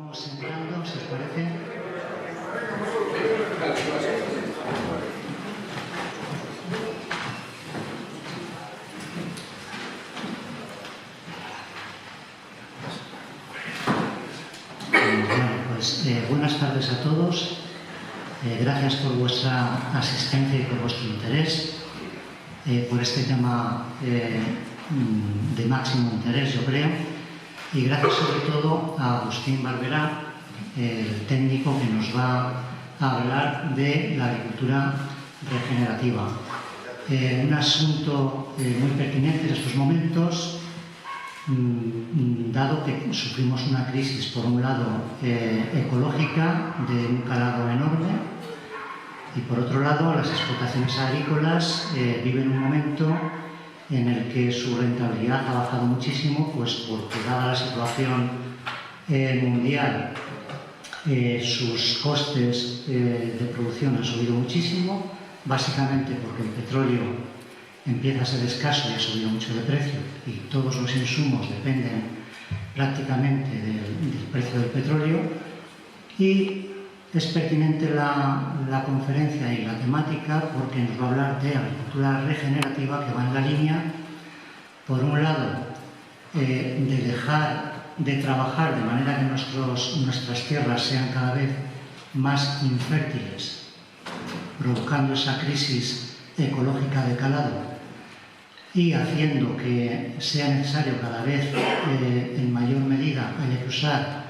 Vamos entrando, si os parece. Buenas tardes a todos. Gracias por vuestra asistencia y por vuestro interés por este tema de máximo interés, yo creo. Y gracias sobre todo a Agustín Barberá, el técnico que nos va a hablar de la agricultura regenerativa. Un asunto muy pertinente en estos momentos, dado que sufrimos una crisis, por un lado, ecológica de un calado enorme, y por otro lado, las explotaciones agrícolas viven un momento en el que su rentabilidad ha bajado muchísimo, pues porque dada la situación mundial, sus costes de producción han subido muchísimo, básicamente porque el petróleo empieza a ser escaso y ha subido mucho de precio, y todos los insumos dependen prácticamente del precio del petróleo. Y es pertinente la conferencia y la temática porque nos va a hablar de agricultura regenerativa, que va en la línea, por un lado, de dejar de trabajar de manera que nuestras tierras sean cada vez más infértiles, provocando esa crisis ecológica de calado y haciendo que sea necesario cada vez en mayor medida haya que usar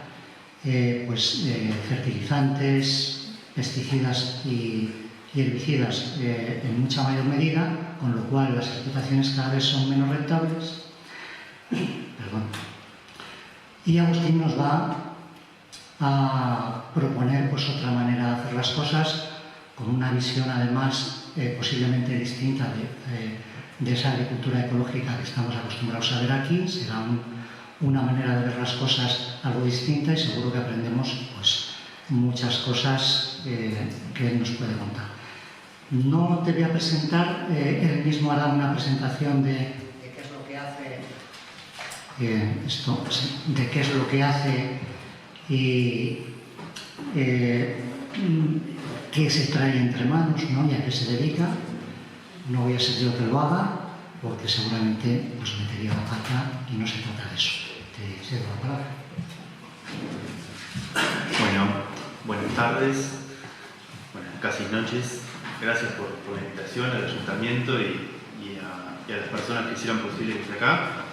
fertilizantes, pesticidas y herbicidas en mucha mayor medida, con lo cual las explotaciones cada vez son menos rentables. Y Agustín nos va a proponer otra manera de hacer las cosas, con una visión además posiblemente distinta de esa agricultura ecológica que estamos acostumbrados a ver aquí. Será una manera de ver las cosas algo distinta y seguro que aprendemos muchas cosas que él nos puede contar. No te voy a presentar, él mismo hará una presentación de qué es lo que hace, de qué es lo que hace y qué se trae entre manos, ¿no? Y a qué se dedica. No voy a ser yo que lo haga, porque seguramente metería la pata y no se trata de eso. Te cedo la palabra. Bueno, buenas tardes, casi noches. Gracias por la invitación al ayuntamiento y a las personas que hicieron posible que esté acá.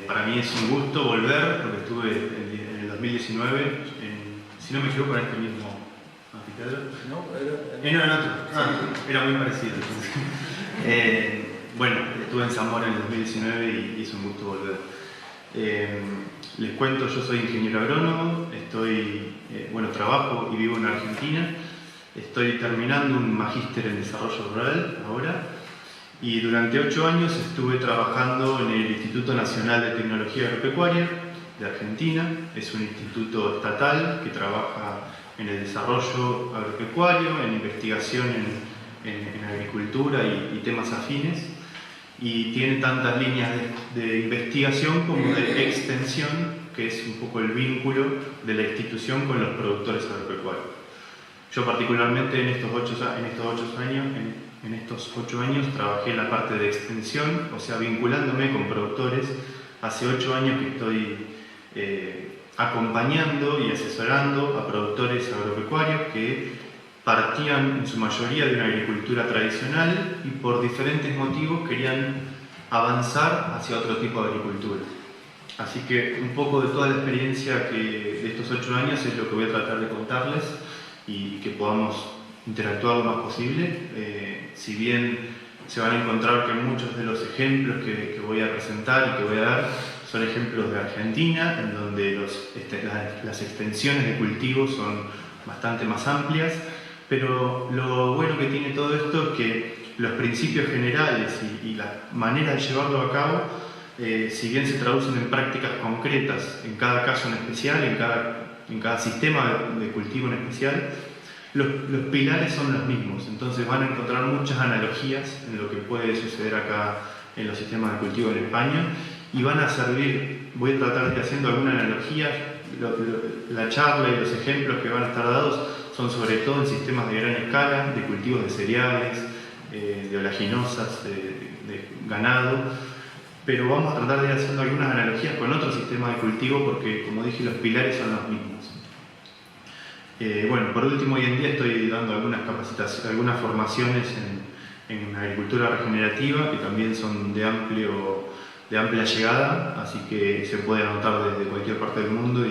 Para mí es un gusto volver, porque estuve en el 2019, si no me equivoco, en este mismo anfiteatro. No, era en otro. Era muy parecido. Estuve en Zamora en el 2019 y es un gusto volver. Les cuento, yo soy ingeniero agrónomo, trabajo y vivo en Argentina. Estoy terminando un magíster en desarrollo rural ahora, y durante 8 años estuve trabajando en el Instituto Nacional de Tecnología Agropecuaria de Argentina. Es un instituto estatal que trabaja en el desarrollo agropecuario, en investigación en agricultura y temas afines, y tiene tantas líneas de investigación como de extensión, que es un poco el vínculo de la institución con los productores agropecuarios. Yo particularmente en estos 8 años trabajé en la parte de extensión, o sea, vinculándome con productores. Hace 8 años que estoy acompañando y asesorando a productores agropecuarios que partían en su mayoría de una agricultura tradicional y por diferentes motivos querían avanzar hacia otro tipo de agricultura. Así que un poco de toda la experiencia de estos 8 años es lo que voy a tratar de contarles y que podamos interactuar lo más posible. Si bien se van a encontrar que muchos de los ejemplos que voy a presentar y que voy a dar son ejemplos de Argentina, en donde las extensiones de cultivo son bastante más amplias, pero lo bueno que tiene todo esto es que los principios generales y la manera de llevarlo a cabo, si bien se traducen en prácticas concretas en cada caso en especial, en cada sistema de cultivo en especial, los pilares son los mismos. Entonces van a encontrar muchas analogías en lo que puede suceder acá en los sistemas de cultivo en España, y van a servir. Voy a tratar de ir haciendo alguna analogía la charla y los ejemplos que van a estar dados son sobre todo en sistemas de gran escala, de cultivos de cereales, de oleaginosas, de ganado, pero vamos a tratar de ir haciendo algunas analogías con otros sistemas de cultivo porque, como dije, los pilares son los mismos. Bueno, por último, hoy en día estoy dando algunas capacitaciones, algunas formaciones en agricultura regenerativa que también son de amplia llegada, así que se puede anotar desde cualquier parte del mundo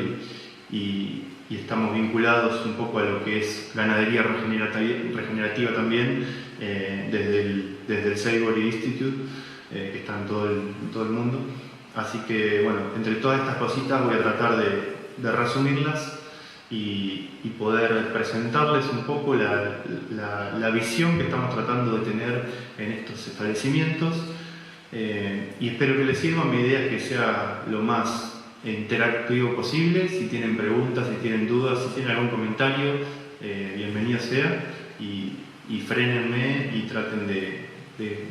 y estamos vinculados un poco a lo que es ganadería regenerativa también, desde el Savory Institute, que está en todo el mundo. Así que, bueno, entre todas estas cositas voy a tratar de resumirlas y poder presentarles un poco la visión que estamos tratando de tener en estos establecimientos. Y espero que les sirva. Mi idea es que sea lo más interactivo posible. Si tienen preguntas, si tienen dudas, si tienen algún comentario, bienvenido sea, y frénenme y traten de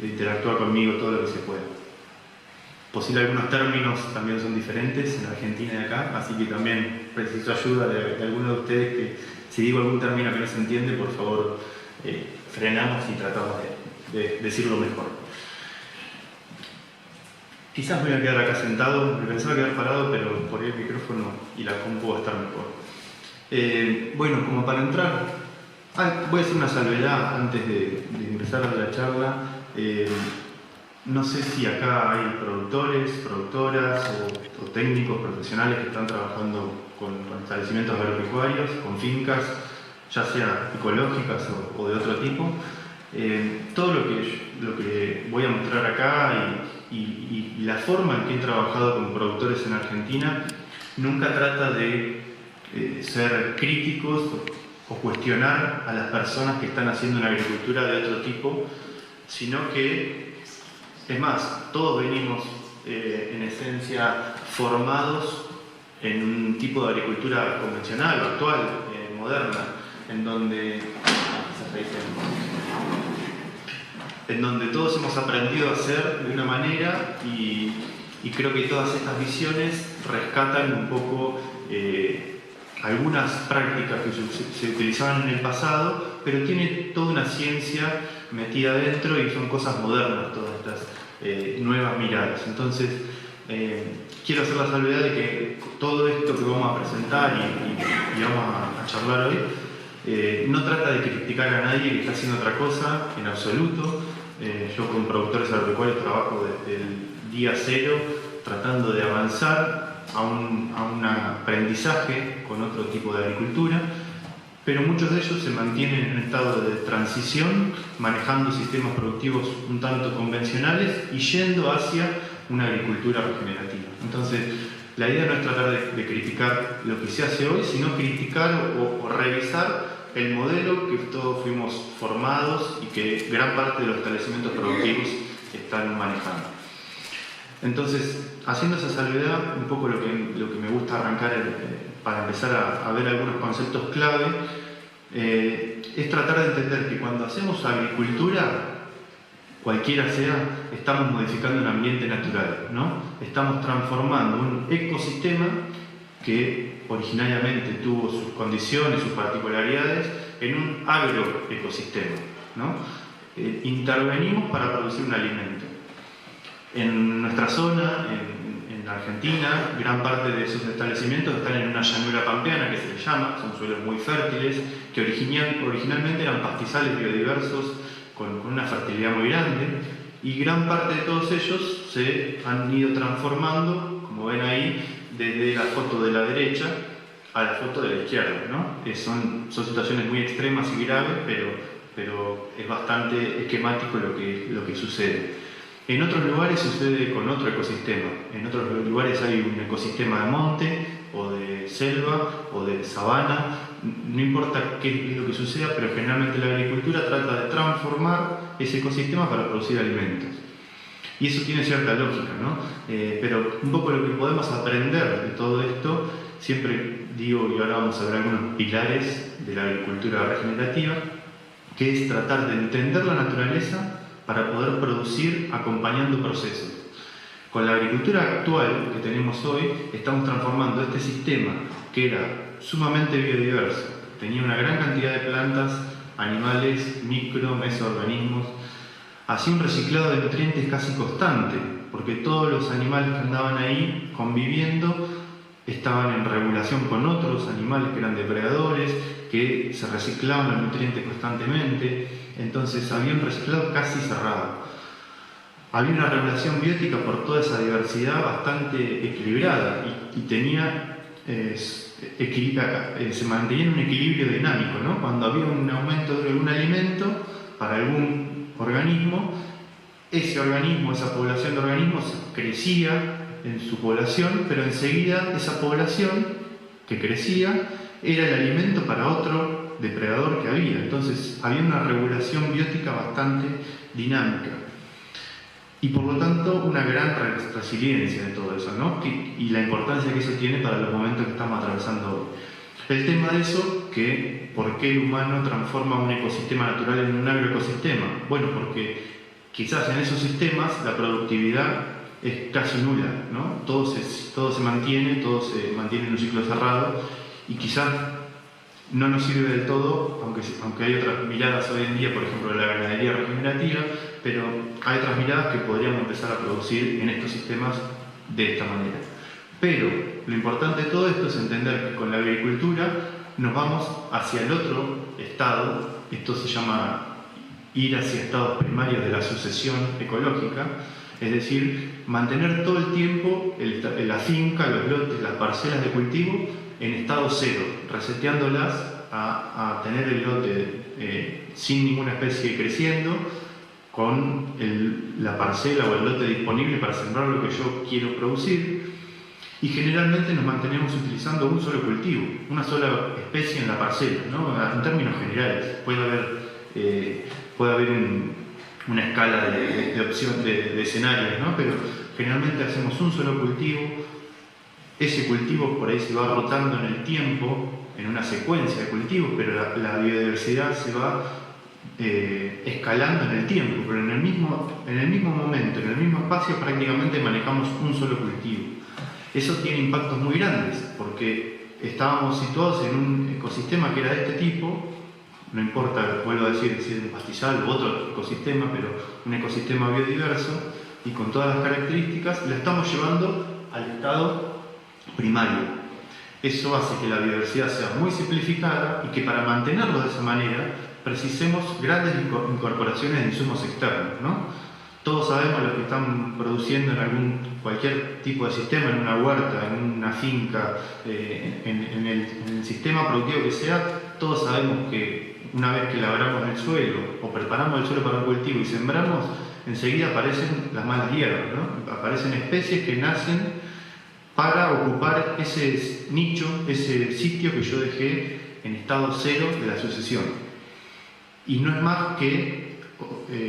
interactuar conmigo todo lo que se pueda. Posible algunos términos también son diferentes en Argentina y acá, así que también preciso ayuda de alguno de ustedes que si digo algún término que no se entiende, por favor frenamos y tratamos de decirlo mejor. Quizás me voy a quedar acá sentado, me pensaba quedar parado, pero por ahí el micrófono y la compu va a estar mejor. Bueno, como para entrar, voy a hacer una salvedad antes de empezar la charla. No sé si acá hay productores, productoras o técnicos profesionales que están trabajando con establecimientos agropecuarios, con fincas, ya sea ecológicas o de otro tipo. Todo lo que voy a mostrar acá y la forma en que he trabajado con productores en Argentina nunca trata de ser críticos o cuestionar a las personas que están haciendo una agricultura de otro tipo, sino que, es más, todos venimos en esencia formados en un tipo de agricultura convencional, actual, moderna, en donde todos hemos aprendido a hacer de una manera y creo que todas estas visiones rescatan un poco algunas prácticas que se utilizaban en el pasado, pero tiene toda una ciencia metida dentro y son cosas modernas todas estas nuevas miradas. Entonces, quiero hacer la salvedad de que todo esto que vamos a presentar y vamos a charlar hoy no trata de criticar a nadie que está haciendo otra cosa en absoluto. Yo con productores agropecuarios trabajo desde el día cero tratando de avanzar a un aprendizaje con otro tipo de agricultura, pero muchos de ellos se mantienen en un estado de transición, manejando sistemas productivos un tanto convencionales y yendo hacia una agricultura regenerativa. Entonces, la idea no es tratar de criticar lo que se hace hoy, sino criticar o revisar el modelo que todos fuimos formados y que gran parte de los establecimientos productivos están manejando. Entonces, haciendo esa salvedad, un poco lo que me gusta arrancar para empezar a ver algunos conceptos clave, es tratar de entender que cuando hacemos agricultura, cualquiera sea, estamos modificando un ambiente natural, ¿no? Estamos transformando un ecosistema que originariamente tuvo sus condiciones, sus particularidades, en un agroecosistema, ¿no? Intervenimos para producir un alimento. En nuestra zona, en Argentina, gran parte de esos establecimientos están en una llanura pampeana que se les llama, son suelos muy fértiles, que originalmente eran pastizales biodiversos con una fertilidad muy grande, y gran parte de todos ellos se han ido transformando, como ven ahí, desde la foto de la derecha a la foto de la izquierda, ¿no? Son situaciones muy extremas y graves, pero es bastante esquemático lo que sucede. En otros lugares sucede con otro ecosistema. En otros lugares hay un ecosistema de monte, o de selva, o de sabana. No importa qué es lo que suceda, pero generalmente la agricultura trata de transformar ese ecosistema para producir alimentos. Y eso tiene cierta lógica, ¿no? Pero un poco lo que podemos aprender de todo esto, siempre digo, y ahora vamos a ver algunos pilares de la agricultura regenerativa, que es tratar de entender la naturaleza para poder producir acompañando procesos. Con la agricultura actual que tenemos hoy, estamos transformando este sistema, que era sumamente biodiverso, tenía una gran cantidad de plantas, animales, micro, mesoorganismos, hacía un reciclado de nutrientes casi constante, porque todos los animales que andaban ahí conviviendo estaban en regulación con otros animales que eran depredadores, que se reciclaban los nutrientes constantemente, entonces había un reciclado casi cerrado. Había una regulación biótica por toda esa diversidad bastante equilibrada y tenía, se mantenía en un equilibrio dinámico, ¿no? Cuando había un aumento de algún alimento para algún organismo, ese organismo, esa población de organismos crecía en su población, pero enseguida esa población que crecía era el alimento para otro depredador que había. Entonces había una regulación biótica bastante dinámica y por lo tanto una gran resiliencia de todo eso, ¿no? Y la importancia que eso tiene para los momentos que estamos atravesando hoy. El tema de eso, que ¿por qué el humano transforma un ecosistema natural en un agroecosistema? Bueno, porque quizás en esos sistemas la productividad es casi nula, ¿no? Todo se mantiene en un ciclo cerrado y quizás no nos sirve del todo, aunque hay otras miradas hoy en día, por ejemplo la ganadería regenerativa, pero hay otras miradas que podríamos empezar a producir en estos sistemas de esta manera. Pero lo importante de todo esto es entender que con la agricultura nos vamos hacia el otro estado, esto se llama ir hacia estados primarios de la sucesión ecológica, es decir, mantener todo el tiempo la finca, los lotes, las parcelas de cultivo en estado cero, reseteándolas a tener el lote sin ninguna especie creciendo, con la parcela o el lote disponible para sembrar lo que yo quiero producir, y generalmente nos mantenemos utilizando un solo cultivo, una sola especie en la parcela, ¿no? En términos generales. Puede haber una escala de opción de escenarios, ¿no? Pero generalmente hacemos un solo cultivo. Ese cultivo por ahí se va rotando en el tiempo, en una secuencia de cultivos, pero la biodiversidad se va escalando en el tiempo, pero en el mismo momento, en el mismo espacio, prácticamente manejamos un solo cultivo. Eso tiene impactos muy grandes, porque estábamos situados en un ecosistema que era de este tipo, no importa, vuelvo a decir, si es un pastizal u otro ecosistema, pero un ecosistema biodiverso y con todas las características, lo estamos llevando al estado primario. Eso hace que la biodiversidad sea muy simplificada y que para mantenerlo de esa manera precisemos grandes incorporaciones de insumos externos, ¿no? Todos sabemos lo que están produciendo en cualquier tipo de sistema, en una huerta, en una finca, en el sistema productivo que sea. Todos sabemos que una vez que labramos el suelo o preparamos el suelo para un cultivo y sembramos, enseguida aparecen las malas hierbas, ¿no? Aparecen especies que nacen para ocupar ese nicho, ese sitio que yo dejé en estado cero de la sucesión. Y no es más que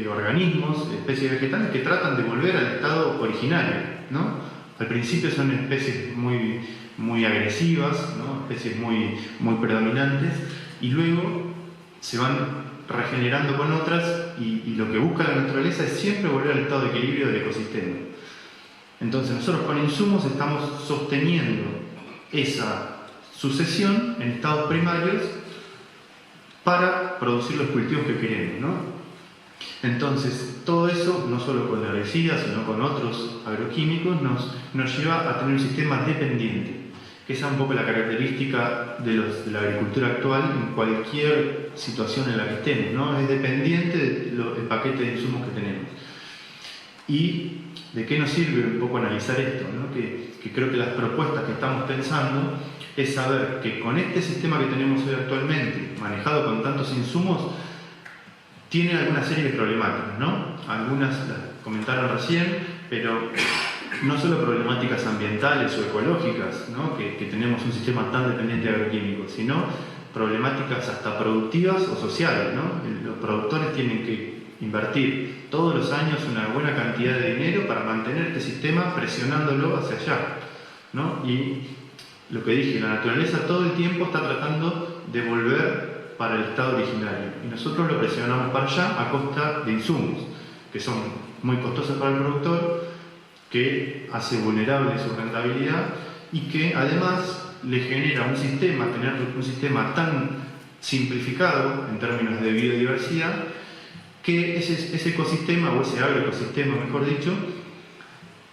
organismos, especies vegetales que tratan de volver al estado originario, ¿no? Al principio son especies muy agresivas, ¿no? Especies muy predominantes, y luego se van regenerando con otras, y lo que busca la naturaleza es siempre volver al estado de equilibrio del ecosistema. Entonces nosotros con insumos estamos sosteniendo esa sucesión en estados primarios para producir los cultivos que queremos, ¿no? Entonces todo eso, no solo con la herbicida, sino con otros agroquímicos, nos lleva a tener un sistema dependiente, que esa es un poco la característica de la agricultura actual en cualquier situación en la que estemos, ¿no? Es dependiente del paquete de insumos que tenemos. ¿Y de qué nos sirve un poco analizar esto, ¿no? Que creo que las propuestas que estamos pensando es saber que con este sistema que tenemos hoy actualmente, manejado con tantos insumos, tiene alguna serie de problemáticas, ¿no? Algunas las comentaron recién, pero no solo problemáticas ambientales o ecológicas, ¿no? Que tenemos un sistema tan dependiente de agroquímicos, sino problemáticas hasta productivas o sociales, ¿no? Los productores tienen que invertir todos los años una buena cantidad de dinero para mantener este sistema presionándolo hacia allá, ¿no? Y lo que dije, la naturaleza todo el tiempo está tratando de volver para el estado originario, y nosotros lo presionamos para allá a costa de insumos que son muy costosos para el productor, que hace vulnerable su rentabilidad y que además le genera un sistema, tener un sistema tan simplificado en términos de biodiversidad, que ese ecosistema, o ese agroecosistema mejor dicho,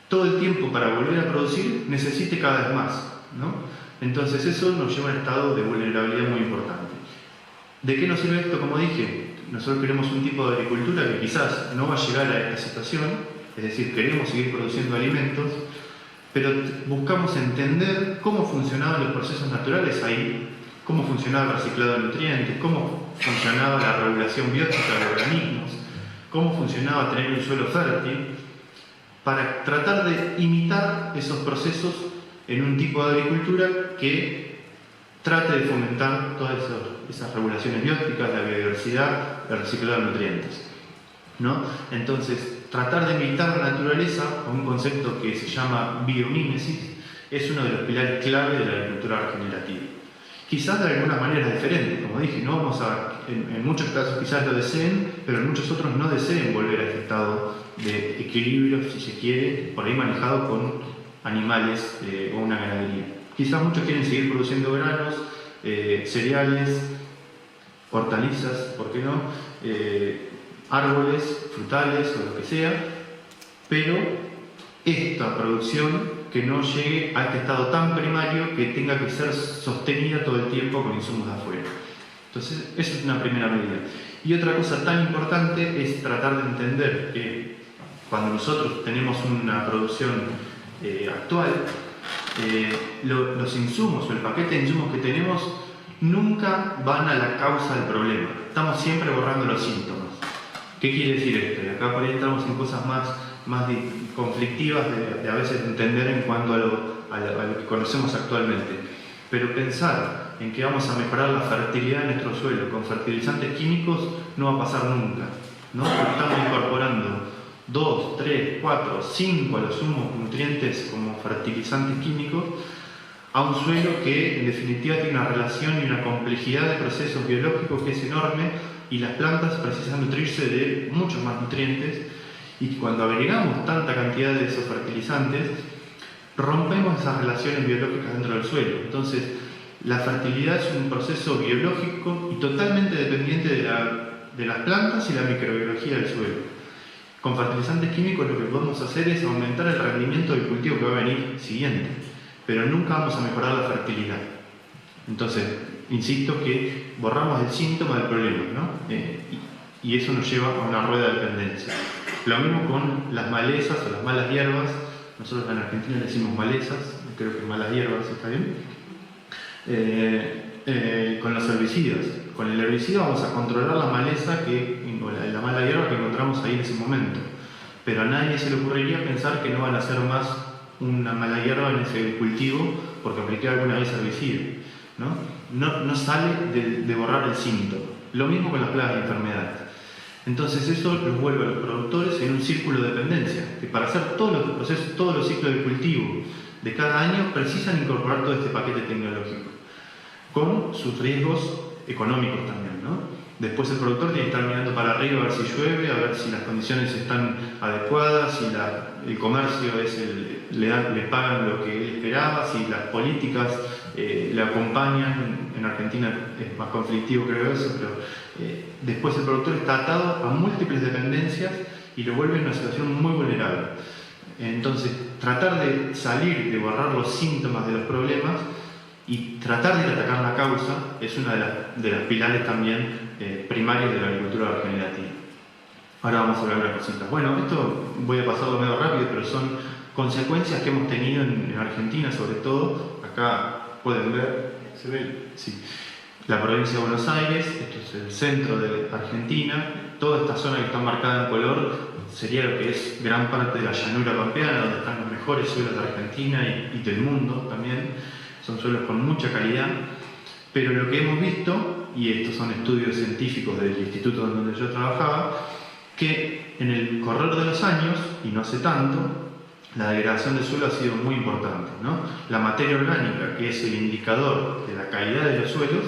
todo el tiempo para volver a producir necesite cada vez más, ¿no? Entonces eso nos lleva a un estado de vulnerabilidad muy importante. ¿De qué nos sirve esto? Como dije, nosotros queremos un tipo de agricultura que quizás no va a llegar a esta situación, es decir, queremos seguir produciendo alimentos, pero buscamos entender cómo funcionaban los procesos naturales ahí, cómo funcionaba el reciclado de nutrientes, cómo funcionaba la regulación biótica de organismos, cómo funcionaba tener un suelo fértil, para tratar de imitar esos procesos en un tipo de agricultura que trate de fomentar todas esas regulaciones bióticas, la biodiversidad, el reciclado de nutrientes, ¿no? Entonces, tratar de imitar la naturaleza, con un concepto que se llama biomímesis, es uno de los pilares clave de la agricultura regenerativa. Quizás de alguna manera diferente, como dije, no vamos en muchos casos quizás lo deseen, pero en muchos otros no deseen volver a este estado de equilibrio, si se quiere, por ahí manejado con animales o una ganadería. Quizás muchos quieren seguir produciendo granos, cereales, hortalizas, ¿por qué no? Árboles, frutales o lo que sea, pero esta producción que no llegue a este estado tan primario que tenga que ser sostenida todo el tiempo con insumos de afuera. Entonces, eso es una primera medida. Y otra cosa tan importante es tratar de entender que cuando nosotros tenemos una producción actual, los insumos o el paquete de insumos que tenemos nunca van a la causa del problema. Estamos siempre borrando los síntomas. ¿Qué quiere decir esto? Y acá por ahí entramos en cosas más conflictivas de a veces entender en cuanto a lo que conocemos actualmente. Pero pensar en que vamos a mejorar la fertilidad de nuestro suelo con fertilizantes químicos no va a pasar nunca, ¿no? Estamos incorporando 2, 3, 4, 5 a los sumos nutrientes como fertilizantes químicos a un suelo que en definitiva tiene una relación y una complejidad de procesos biológicos que es enorme, y las plantas precisan nutrirse de muchos más nutrientes, y cuando agregamos tanta cantidad de esos fertilizantes rompemos esas relaciones biológicas dentro del suelo. Entonces la fertilidad es un proceso biológico y totalmente dependiente de las plantas y la microbiología del suelo. Con fertilizantes químicos lo que podemos hacer es aumentar el rendimiento del cultivo que va a venir siguiente, pero nunca vamos a mejorar la fertilidad. Entonces, insisto que borramos el síntoma del problema, ¿no? Y eso nos lleva a una rueda de dependencia. Lo mismo con las malezas o las malas hierbas. Nosotros en Argentina le decimos malezas, creo que malas hierbas está bien. Con los herbicidas. Con el herbicida vamos a controlar la maleza, la mala hierba que encontramos ahí en ese momento. Pero a nadie se le ocurriría pensar que no van a hacer más una mala hierba en ese cultivo porque apliqué alguna vez herbicida, no sale de borrar el síntoma. Lo mismo con las plagas y enfermedades. Entonces eso los vuelve a los productores en un círculo de dependencia, que para hacer todos los procesos, todos los ciclos de cultivo de cada año precisan incorporar todo este paquete tecnológico, con sus riesgos económicos también, ¿no? Después el productor tiene que estar mirando para arriba a ver si llueve, a ver si las condiciones están adecuadas, si el comercio le pagan lo que él esperaba, si las políticas le acompañan. En Argentina es más conflictivo, creo eso, pero después el productor está atado a múltiples dependencias y lo vuelve en una situación muy vulnerable. Entonces, tratar de salir, de borrar los síntomas de los problemas y tratar de atacar la causa es una de las pilares también primarios de la agricultura regenerativa. Ahora vamos a hablar de unas cositas. Bueno, esto voy a pasarlo medio rápido, pero son consecuencias que hemos tenido en Argentina, sobre todo. Acá pueden ver, ¿se ve? Sí. La provincia de Buenos Aires, esto es el centro de Argentina. Toda esta zona que está marcada en color sería lo que es gran parte de la llanura pampeana, donde están los mejores suelos de Argentina y del mundo también. Son suelos con mucha calidad, pero lo que hemos visto, y estos son estudios científicos del instituto donde yo trabajaba, que en el correr de los años, y no hace tanto, la degradación del suelo ha sido muy importante, ¿no? La materia orgánica, que es el indicador de la calidad de los suelos,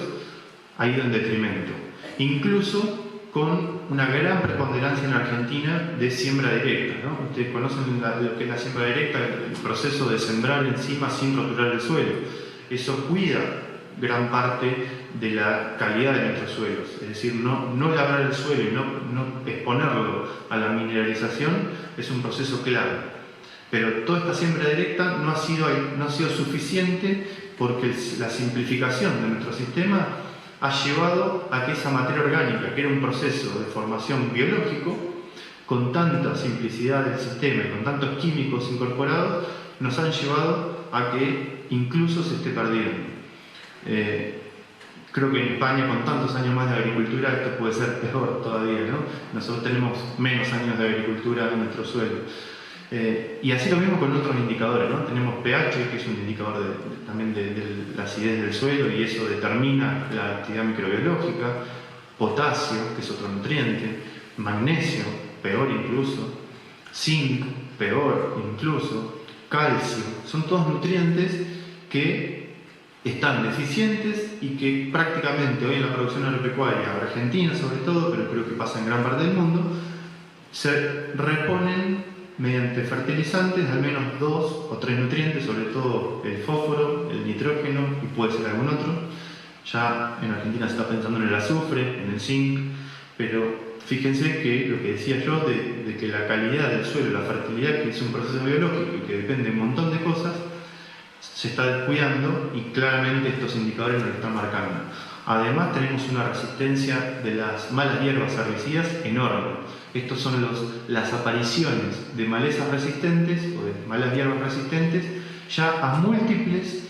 ha ido en detrimento. Incluso con una gran preponderancia en Argentina de siembra directa, ¿no? Ustedes conocen lo que es la siembra directa, el proceso de sembrar encima sin roturar el suelo. Eso cuida gran parte de la calidad de nuestros suelos, es decir, no labrar el suelo y no exponerlo a la mineralización es un proceso clave. Pero toda esta siembra directa no ha sido suficiente porque la simplificación de nuestro sistema ha llevado a que esa materia orgánica, que era un proceso de formación biológico, con tanta simplicidad del sistema y con tantos químicos incorporados, nos han llevado a que incluso se esté perdiendo. Creo que en España, con tantos años más de agricultura, esto puede ser peor todavía, ¿no? Nosotros tenemos menos años de agricultura en nuestro suelo. Y así lo mismo con otros indicadores, ¿no? Tenemos pH, que es un indicador también de la acidez del suelo, y eso determina la actividad microbiológica. Potasio, que es otro nutriente. Magnesio, peor incluso. Zinc, peor incluso. Calcio, son todos nutrientes que están deficientes y que prácticamente hoy en la producción agropecuaria argentina sobre todo, pero creo que pasa en gran parte del mundo, se reponen mediante fertilizantes, al menos 2 o 3 nutrientes, sobre todo el fósforo, el nitrógeno y puede ser algún otro. Ya en Argentina se está pensando en el azufre, en el zinc, pero fíjense que lo que decía yo de que la calidad del suelo, la fertilidad, que es un proceso biológico y que depende de un montón de cosas, se está descuidando y claramente estos indicadores nos lo están marcando. Además tenemos una resistencia de las malas hierbas herbicidas enorme. Estos son las apariciones de malezas resistentes o de malas hierbas resistentes ya a múltiples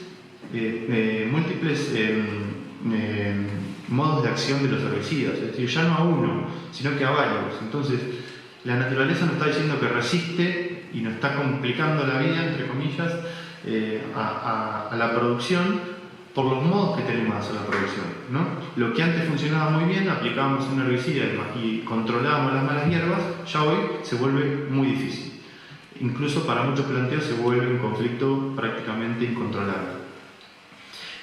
modos de acción de los herbicidas, es decir, ya no a uno, sino que a varios. Entonces, la naturaleza nos está diciendo que resiste y nos está complicando la vida, entre comillas, a la producción por los modos que tenemos de hacer la producción, ¿no? Lo que antes funcionaba muy bien, aplicábamos un herbicida y controlábamos las malas hierbas, ya hoy se vuelve muy difícil. Incluso para muchos planteos se vuelve un conflicto prácticamente incontrolable.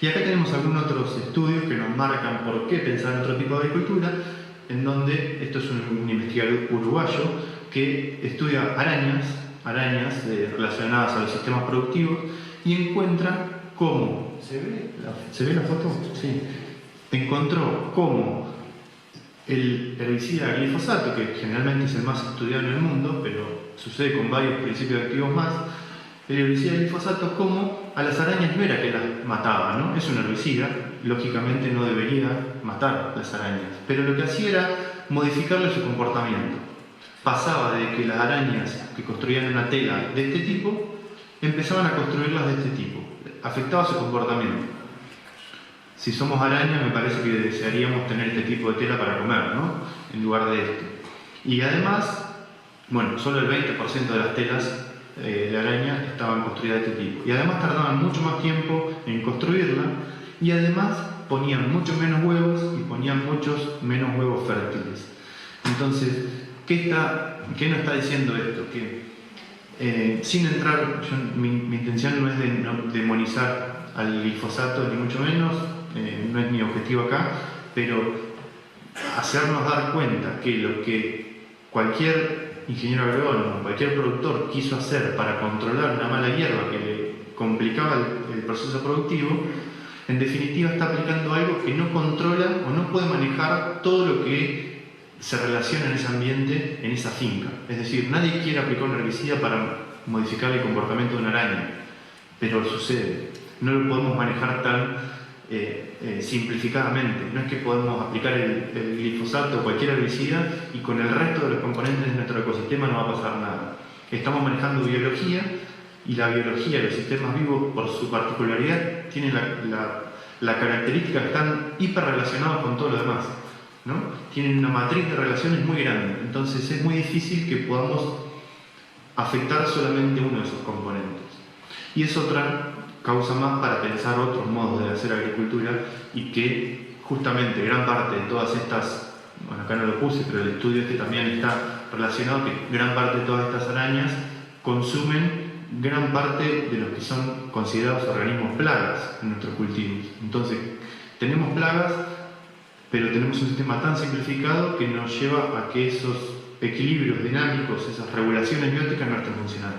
Y acá tenemos algunos otros estudios que nos marcan por qué pensar en otro tipo de agricultura, en donde, esto es un investigador uruguayo que estudia arañas relacionadas a los sistemas productivos y encuentra cómo, ¿se ve la foto? Sí. Encontró cómo el herbicida glifosato, que generalmente es el más estudiado en el mundo, pero sucede con varios principios activos más, el herbicida glifosato como a las arañas no era que las mataba, ¿no? Es un herbicida, lógicamente no debería matar las arañas, pero lo que hacía era modificarle su comportamiento. Pasaba de que las arañas que construían una tela de este tipo empezaban a construirlas de este tipo, afectaba su comportamiento. Si somos arañas, me parece que desearíamos tener este tipo de tela para comer, ¿no? En lugar de esto. Y además, bueno, solo el 20% de las telas de araña estaban construidas de este tipo. Y además tardaban mucho más tiempo en construirla y además ponían muchos menos huevos y ponían muchos menos huevos fértiles. Entonces, ¿qué nos está diciendo esto? Que sin entrar, mi intención no es demonizar al glifosato ni mucho menos, no es mi objetivo acá, pero hacernos dar cuenta que lo que cualquier ingeniero agrónomo, cualquier productor quiso hacer para controlar una mala hierba que le complicaba el proceso productivo, en definitiva está aplicando algo que no controla o no puede manejar todo lo que se relaciona en ese ambiente, en esa finca. Es decir, nadie quiere aplicar un herbicida para modificar el comportamiento de una araña, pero sucede. No lo podemos manejar tan simplificadamente. No es que podemos aplicar el glifosato o cualquier herbicida y con el resto de los componentes de nuestro ecosistema no va a pasar nada. Estamos manejando biología y la biología de los sistemas vivos, por su particularidad, tiene la característica que están hiperrelacionados con todo lo demás, ¿no? Tienen una matriz de relaciones muy grande, entonces es muy difícil que podamos afectar solamente uno de esos componentes. Y es otra causa más para pensar otros modos de hacer agricultura y que justamente gran parte de todas estas, bueno, acá no lo puse, pero el estudio este también está relacionado, que gran parte de todas estas arañas consumen gran parte de los que son considerados organismos plagas en nuestros cultivos. Entonces, tenemos plagas, pero tenemos un sistema tan simplificado que nos lleva a que esos equilibrios dinámicos, esas regulaciones bióticas no estén funcionando,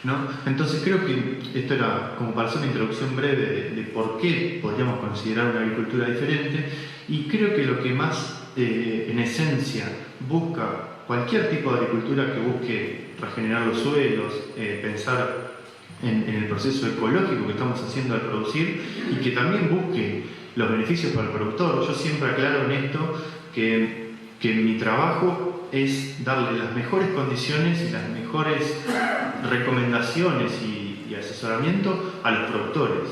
¿no? Entonces creo que esto era como para hacer una introducción breve de por qué podríamos considerar una agricultura diferente, y creo que lo que más en esencia busca cualquier tipo de agricultura que busque regenerar los suelos, pensar en el proceso ecológico que estamos haciendo al producir y que también busque los beneficios para el productor. Yo siempre aclaro en esto que mi trabajo es darle las mejores condiciones y las mejores recomendaciones y asesoramiento a los productores.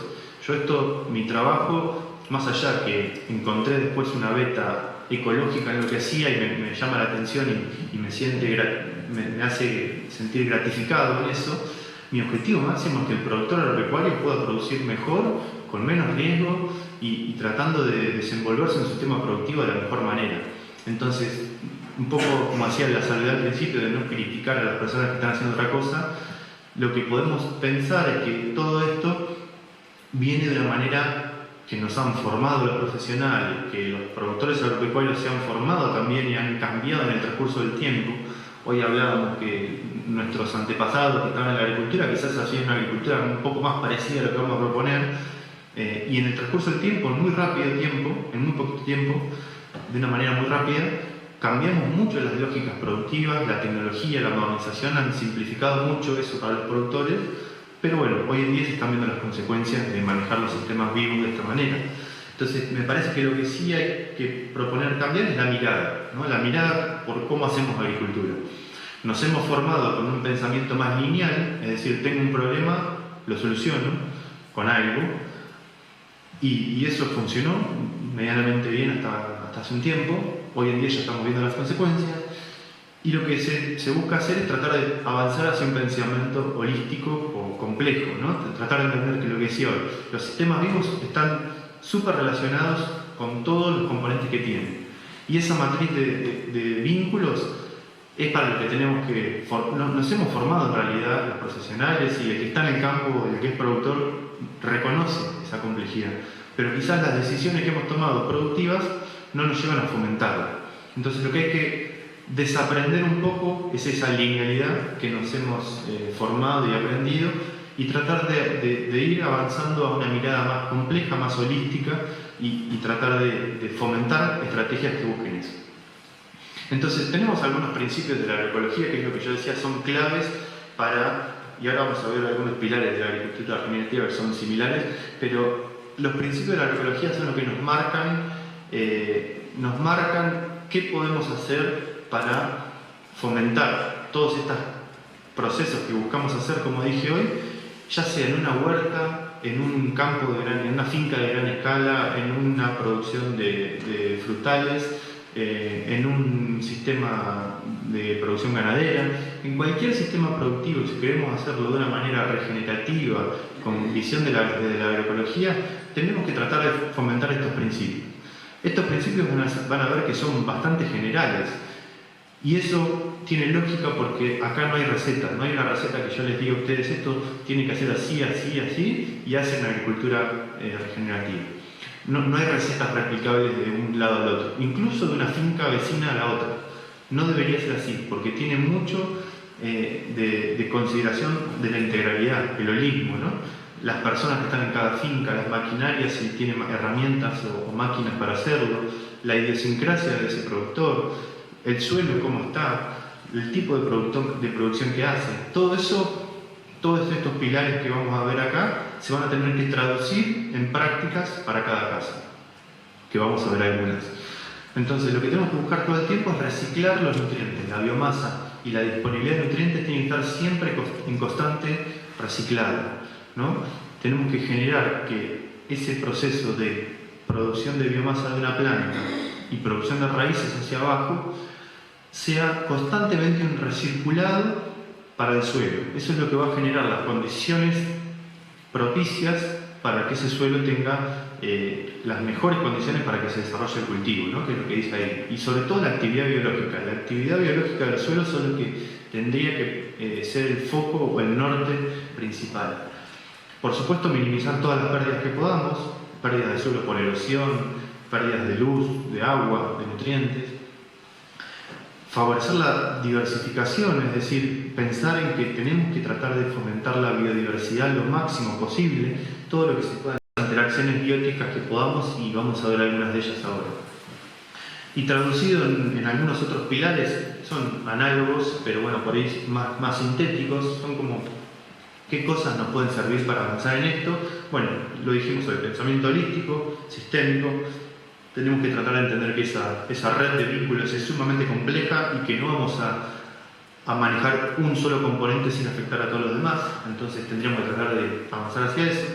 Mi trabajo, más allá que encontré después una beta ecológica en lo que hacía y me llama la atención y me hace sentir gratificado en eso, mi objetivo máximo es que el productor agropecuario pueda producir mejor, con menos riesgo y tratando de desenvolverse en su sistema productivo de la mejor manera. Entonces, un poco como hacía la salvedad al principio de no criticar a las personas que están haciendo otra cosa, lo que podemos pensar es que todo esto viene de una manera que nos han formado los profesionales, que los productores agropecuarios se han formado también y han cambiado en el transcurso del tiempo. Hoy hablábamos que nuestros antepasados que estaban en la agricultura quizás hacían una agricultura un poco más parecida a lo que vamos a proponer, y en el transcurso del tiempo, en muy poquito tiempo, de una manera muy rápida, cambiamos mucho las lógicas productivas, la tecnología, la modernización han simplificado mucho eso para los productores, pero bueno, hoy en día se están viendo las consecuencias de manejar los sistemas vivos de esta manera. Entonces, me parece que lo que sí hay que proponer cambiar es la mirada, ¿no? La mirada por cómo hacemos agricultura. Nos hemos formado con un pensamiento más lineal, es decir, tengo un problema, lo soluciono con algo, y eso funcionó medianamente bien hasta hace un tiempo. Hoy en día ya estamos viendo las consecuencias, y lo que se busca hacer es tratar de avanzar hacia un pensamiento holístico o complejo, ¿no? Tratar de entender que lo que decía hoy, los sistemas vivos están súper relacionados con todos los componentes que tienen, y esa matriz de vínculos es para lo que tenemos que... Nos hemos formado en realidad los profesionales, y el que está en el campo, el que es productor, reconoce esa complejidad, pero quizás las decisiones que hemos tomado productivas no nos llevan a fomentarla. Entonces lo que hay que desaprender un poco es esa linealidad que nos hemos formado y aprendido, y tratar de ir avanzando a una mirada más compleja, más holística, y tratar de fomentar estrategias que busquen eso. Entonces tenemos algunos principios de la agroecología, que es lo que yo decía, son claves para, y ahora vamos a ver algunos pilares de la agricultura regenerativa que son similares, pero los principios de la agroecología son los que nos marcan qué podemos hacer para fomentar todos estos procesos que buscamos hacer, como dije hoy, ya sea en una huerta, en un campo en una finca de gran escala, en una producción de frutales, en un sistema de producción ganadera, en cualquier sistema productivo. Si queremos hacerlo de una manera regenerativa, con visión de la agroecología, tenemos que tratar de fomentar estos principios. Estos principios van a ver que son bastante generales, y eso tiene lógica porque acá no hay receta, no hay una receta que yo les diga a ustedes esto tiene que hacer así, así, así, y hacen agricultura regenerativa. No hay recetas replicables de un lado al otro, incluso de una finca vecina a la otra. No debería ser así, porque tiene mucho de consideración de la integralidad, el holismo, ¿no? Las personas que están en cada finca, las maquinarias, si tienen herramientas o máquinas para hacerlo, la idiosincrasia de ese productor, el suelo cómo está, el tipo de producción que hace, todo eso, todos estos pilares que vamos a ver acá se van a tener que traducir en prácticas para cada casa, que vamos a ver algunas. Entonces lo que tenemos que buscar todo el tiempo es reciclar los nutrientes. La biomasa y la disponibilidad de nutrientes tienen que estar siempre en constante reciclado, ¿no? Tenemos que generar que ese proceso de producción de biomasa de una planta y producción de raíces hacia abajo sea constantemente un recirculado para el suelo. Eso es lo que va a generar las condiciones propicias para que ese suelo tenga las mejores condiciones para que se desarrolle el cultivo, ¿no? Que es lo que dice ahí. Y sobre todo la actividad biológica. La actividad biológica del suelo es lo que tendría que ser el foco o el norte principal. Por supuesto, minimizar todas las pérdidas que podamos, pérdidas de suelo por erosión, pérdidas de luz, de agua, de nutrientes. Favorecer la diversificación, es decir, pensar en que tenemos que tratar de fomentar la biodiversidad lo máximo posible, todo lo que se pueda, interacciones bióticas que podamos, y vamos a ver algunas de ellas ahora. Y traducido en algunos otros pilares, son análogos, pero bueno, por ahí más sintéticos, son como qué cosas nos pueden servir para avanzar en esto. Bueno, lo dijimos hoy, pensamiento holístico, sistémico. Tenemos que tratar de entender que esa red de vínculos es sumamente compleja y que no vamos a manejar un solo componente sin afectar a todos los demás. Entonces tendríamos que tratar de avanzar hacia eso.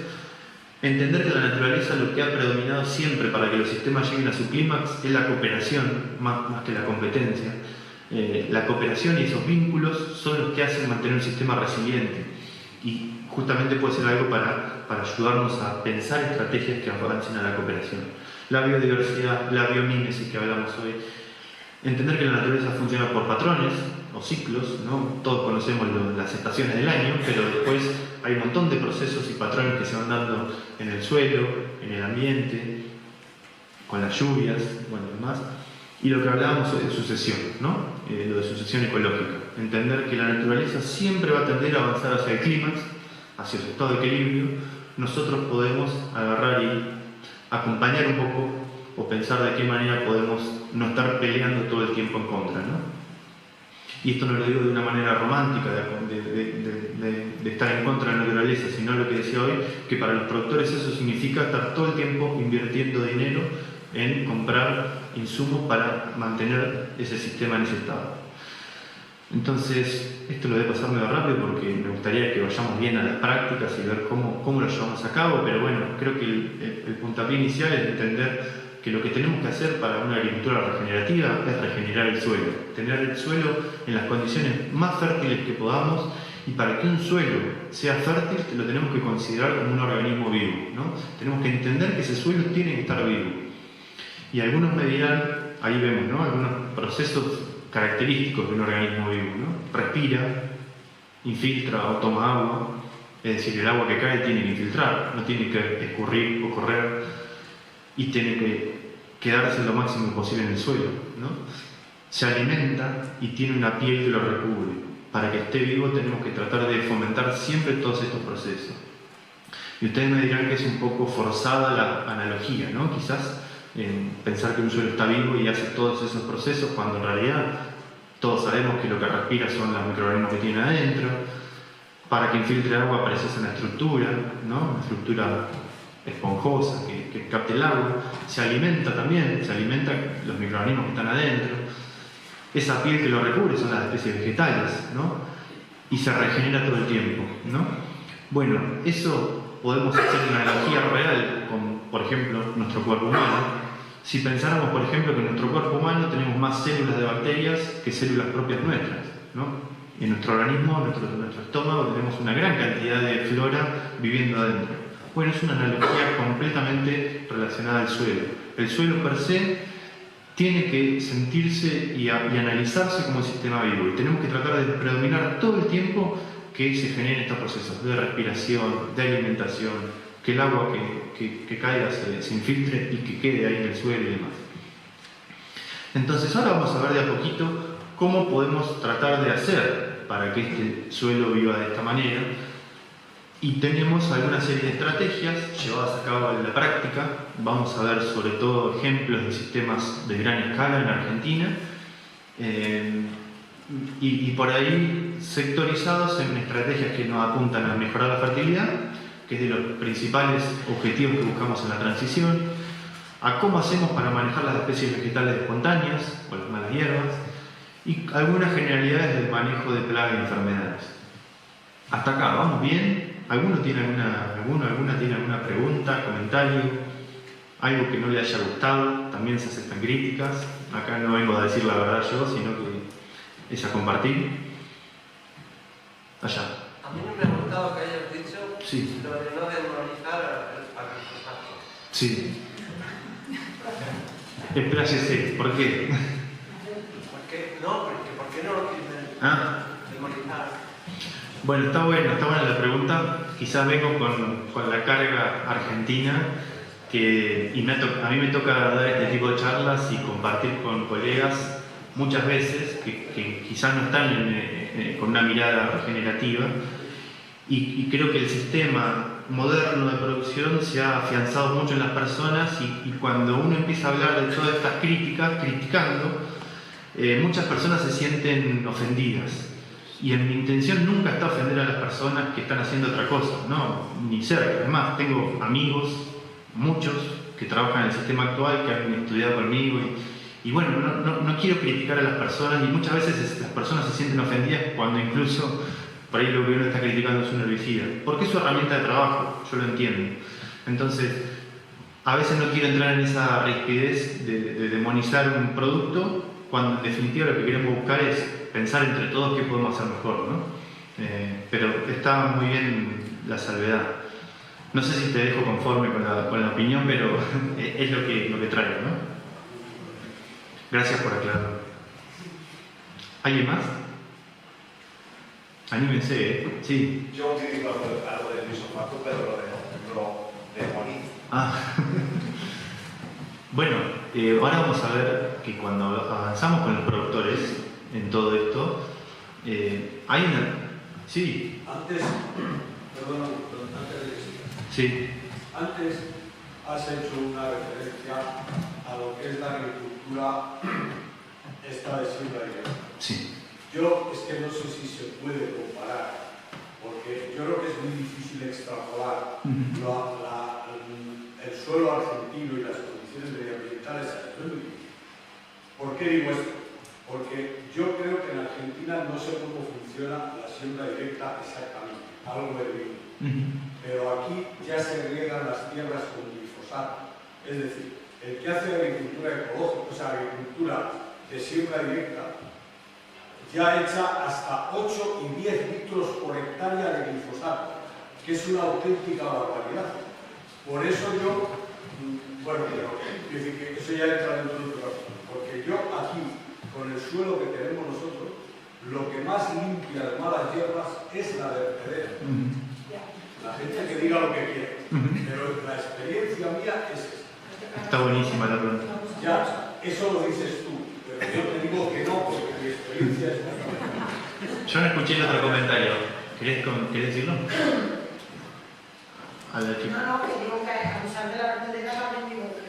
Entender que la naturaleza lo que ha predominado siempre para que los sistemas lleguen a su clímax es la cooperación, más que la competencia. La cooperación y esos vínculos son los que hacen mantener un sistema resiliente. Y justamente puede ser algo para ayudarnos a pensar estrategias que avancen a la cooperación. La biodiversidad, la biomímesis que hablamos hoy. Entender que la naturaleza funciona por patrones o ciclos, ¿no? Todos conocemos las estaciones del año, pero después hay un montón de procesos y patrones que se van dando en el suelo, en el ambiente, con las lluvias, bueno, demás. Y lo que hablábamos hoy de sucesión, ¿no? Lo de sucesión ecológica. Entender que la naturaleza siempre va a tender a avanzar hacia el clímax, hacia su estado de equilibrio. Nosotros podemos agarrar y acompañar un poco o pensar de qué manera podemos no estar peleando todo el tiempo en contra, ¿no? Y esto no lo digo de una manera romántica, de estar en contra de la naturaleza, sino lo que decía hoy, que para los productores eso significa estar todo el tiempo invirtiendo dinero en comprar insumos para mantener ese sistema en ese estado. Entonces, esto lo voy a pasar medio rápido porque me gustaría que vayamos bien a las prácticas y ver cómo lo llevamos a cabo, pero bueno, creo que el puntapié inicial es entender que lo que tenemos que hacer para una agricultura regenerativa es regenerar el suelo, tener el suelo en las condiciones más fértiles que podamos, y para que un suelo sea fértil lo tenemos que considerar como un organismo vivo, ¿no? Tenemos que entender que ese suelo tiene que estar vivo. Y algunos me dirán, ahí vemos, ¿no?, algunos procesos característicos de un organismo vivo, ¿no? Respira, infiltra o toma agua, es decir, el agua que cae tiene que infiltrar, no tiene que escurrir o correr, y tiene que quedarse lo máximo posible en el suelo, ¿no? Se alimenta y tiene una piel que lo recubre. Para que esté vivo tenemos que tratar de fomentar siempre todos estos procesos. Y ustedes me dirán que es un poco forzada la analogía, ¿no? Quizás pensar que un suelo está vivo y hace todos esos procesos, cuando en realidad todos sabemos que lo que respira son los microorganismos que tiene adentro. Para que infiltre agua aparece una estructura, ¿no? Una estructura esponjosa que capte el agua. Se alimenta también, se alimentan los microorganismos que están adentro. Esa piel que lo recubre son las especies vegetales, ¿no? Y se regenera todo el tiempo, ¿no? Bueno, eso podemos hacer una analogía real con, por ejemplo, nuestro cuerpo humano. Si pensáramos, por ejemplo, que en nuestro cuerpo humano tenemos más células de bacterias que células propias nuestras, ¿no? En nuestro organismo, en nuestro estómago, tenemos una gran cantidad de flora viviendo adentro. Bueno, es una analogía completamente relacionada al suelo. El suelo per se tiene que sentirse y analizarse como un sistema vivo, y tenemos que tratar de predominar todo el tiempo que se generen estos procesos de respiración, de alimentación, que el agua que caiga se infiltre y que quede ahí en el suelo y demás. Entonces ahora vamos a ver de a poquito cómo podemos tratar de hacer para que este suelo viva de esta manera. Y tenemos alguna serie de estrategias llevadas a cabo en la práctica. Vamos a ver sobre todo ejemplos de sistemas de gran escala en Argentina, y por ahí sectorizados en estrategias que nos apuntan a mejorar la fertilidad, que es de los principales objetivos que buscamos en la transición, a cómo hacemos para manejar las especies vegetales espontáneas o las malas hierbas, y algunas generalidades del manejo de plagas y enfermedades. Hasta acá, ¿vamos bien? ¿Alguna tiene alguna pregunta, comentario? Algo que no le haya gustado? También se aceptan críticas. Acá no vengo a decir la verdad yo, sino que es a compartir. Allá. A mí me ha gustado que hayas dicho sí. Lo de no demonizar al glifosato. Sí. Expláyese. ¿Por qué? ¿Por qué no lo quieren demonizar? Bueno, está buena la pregunta. Quizás vengo con la carga argentina a mí me toca dar este tipo de charlas y compartir con colegas muchas veces que quizás no están con una mirada regenerativa, y creo que el sistema moderno de producción se ha afianzado mucho en las personas, y cuando uno empieza a hablar de todas estas críticas, criticando, muchas personas se sienten ofendidas. Y en mi intención nunca está ofender a las personas que están haciendo otra cosa, no, ni cerca. Además, tengo amigos, muchos, que trabajan en el sistema actual, que han estudiado conmigo, y bueno, no quiero criticar a las personas, y muchas veces las personas se sienten ofendidas cuando incluso por ahí lo que uno está criticando es un herbicida, porque es su herramienta de trabajo, yo lo entiendo. Entonces, a veces no quiero entrar en esa rigidez de demonizar un producto, cuando en definitiva lo que queremos buscar es pensar entre todos qué podemos hacer mejor, ¿no? Pero está muy bien la salvedad. No sé si te dejo conforme con la opinión, pero es lo que traigo, ¿no? Gracias por aclararlo. ¿Alguien más? Anímense, ¿eh? Sí. Yo utilizo algo de glifosato, pero lo demonizo. Bueno, ahora vamos a ver que cuando avanzamos con los productores en todo esto, hay una... Sí. Antes, perdón, antes de que sigas. Sí. Antes has hecho una referencia a lo que es la agricultura esta de siembra directa. Sí. Yo es que no sé si se puede comparar, porque yo creo que es muy difícil extrapolar el suelo argentino y las condiciones medioambientales a nivel mundial. ¿Por qué digo esto? Porque yo creo que en Argentina no sé cómo funciona la siembra directa exactamente, algo de vino. Pero aquí ya se riegan las tierras con glifosato. Es decir, el que hace agricultura ecológica, o sea, agricultura de siembra directa, ya echa hasta 8 y 10 litros por hectárea de glifosato, que es una auténtica barbaridad. Por eso yo, bueno, pero quiero decir que eso ya entra dentro del programa, porque yo aquí, con el suelo que tenemos nosotros, lo que más limpia las malas hierbas es la vertedera. La gente que diga lo que quiere, pero la experiencia mía es esta. Está buenísima la pregunta. Ya, eso lo dices tú, pero yo te digo que no, porque mi experiencia es esta. Yo no escuché el otro comentario. ¿Querés decirlo? A la chica. No, que digo que a usar de la vertedera también digo que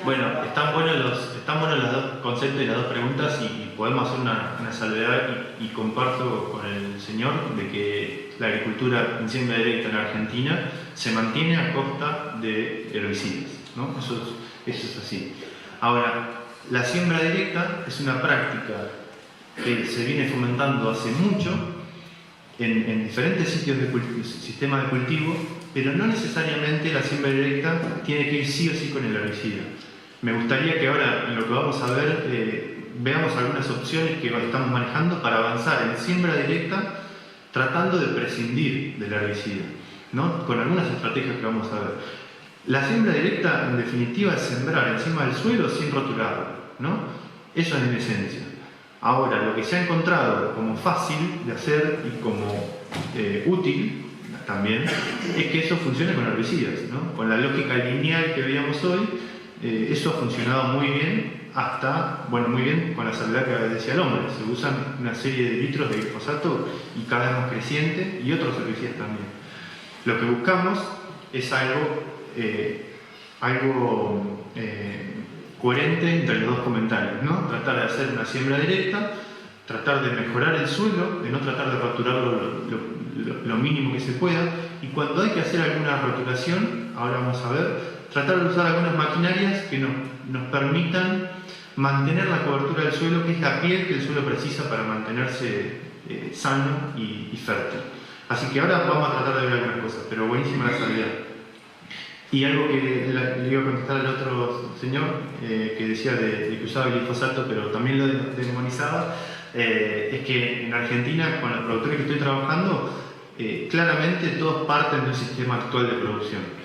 Bueno, están buenos los dos conceptos y las dos preguntas, y podemos hacer una salvedad, y comparto con el señor de que la agricultura en siembra directa en Argentina se mantiene a costa de herbicidas, ¿no? Eso es así. Ahora, la siembra directa es una práctica que se viene fomentando hace mucho en diferentes sitios sistemas de cultivo, pero no necesariamente la siembra directa tiene que ir sí o sí con el herbicida. Me gustaría que ahora, en lo que vamos a ver, veamos algunas opciones que estamos manejando para avanzar en siembra directa, tratando de prescindir del herbicida, ¿no? Con algunas estrategias que vamos a ver. La siembra directa, en definitiva, es sembrar encima del suelo sin rotularlo, ¿no? Eso es en esencia. Ahora, lo que se ha encontrado como fácil de hacer y como útil también, es que eso funcione con herbicidas, ¿no? Con la lógica lineal que veíamos hoy, eso ha funcionado muy bien, muy bien con la salvedad que decía el hombre. Se usan una serie de litros de glifosato y cada vez más creciente, y otros herbicidas también. Lo que buscamos es algo coherente entre los dos comentarios, ¿no? Tratar de hacer una siembra directa, tratar de mejorar el suelo, de no tratar de roturarlo lo mínimo que se pueda, y cuando hay que hacer alguna roturación, ahora vamos a ver, tratar de usar algunas maquinarias que nos permitan mantener la cobertura del suelo, que es la piel que el suelo precisa para mantenerse sano y fértil. Así que ahora vamos a tratar de ver algunas cosas, pero buenísima la salvedad. Y algo que le iba a contestar al otro señor, que decía de que usaba glifosato, pero también lo demonizaba, es que en Argentina, con los productores que estoy trabajando, claramente todos parten de un sistema actual de producción.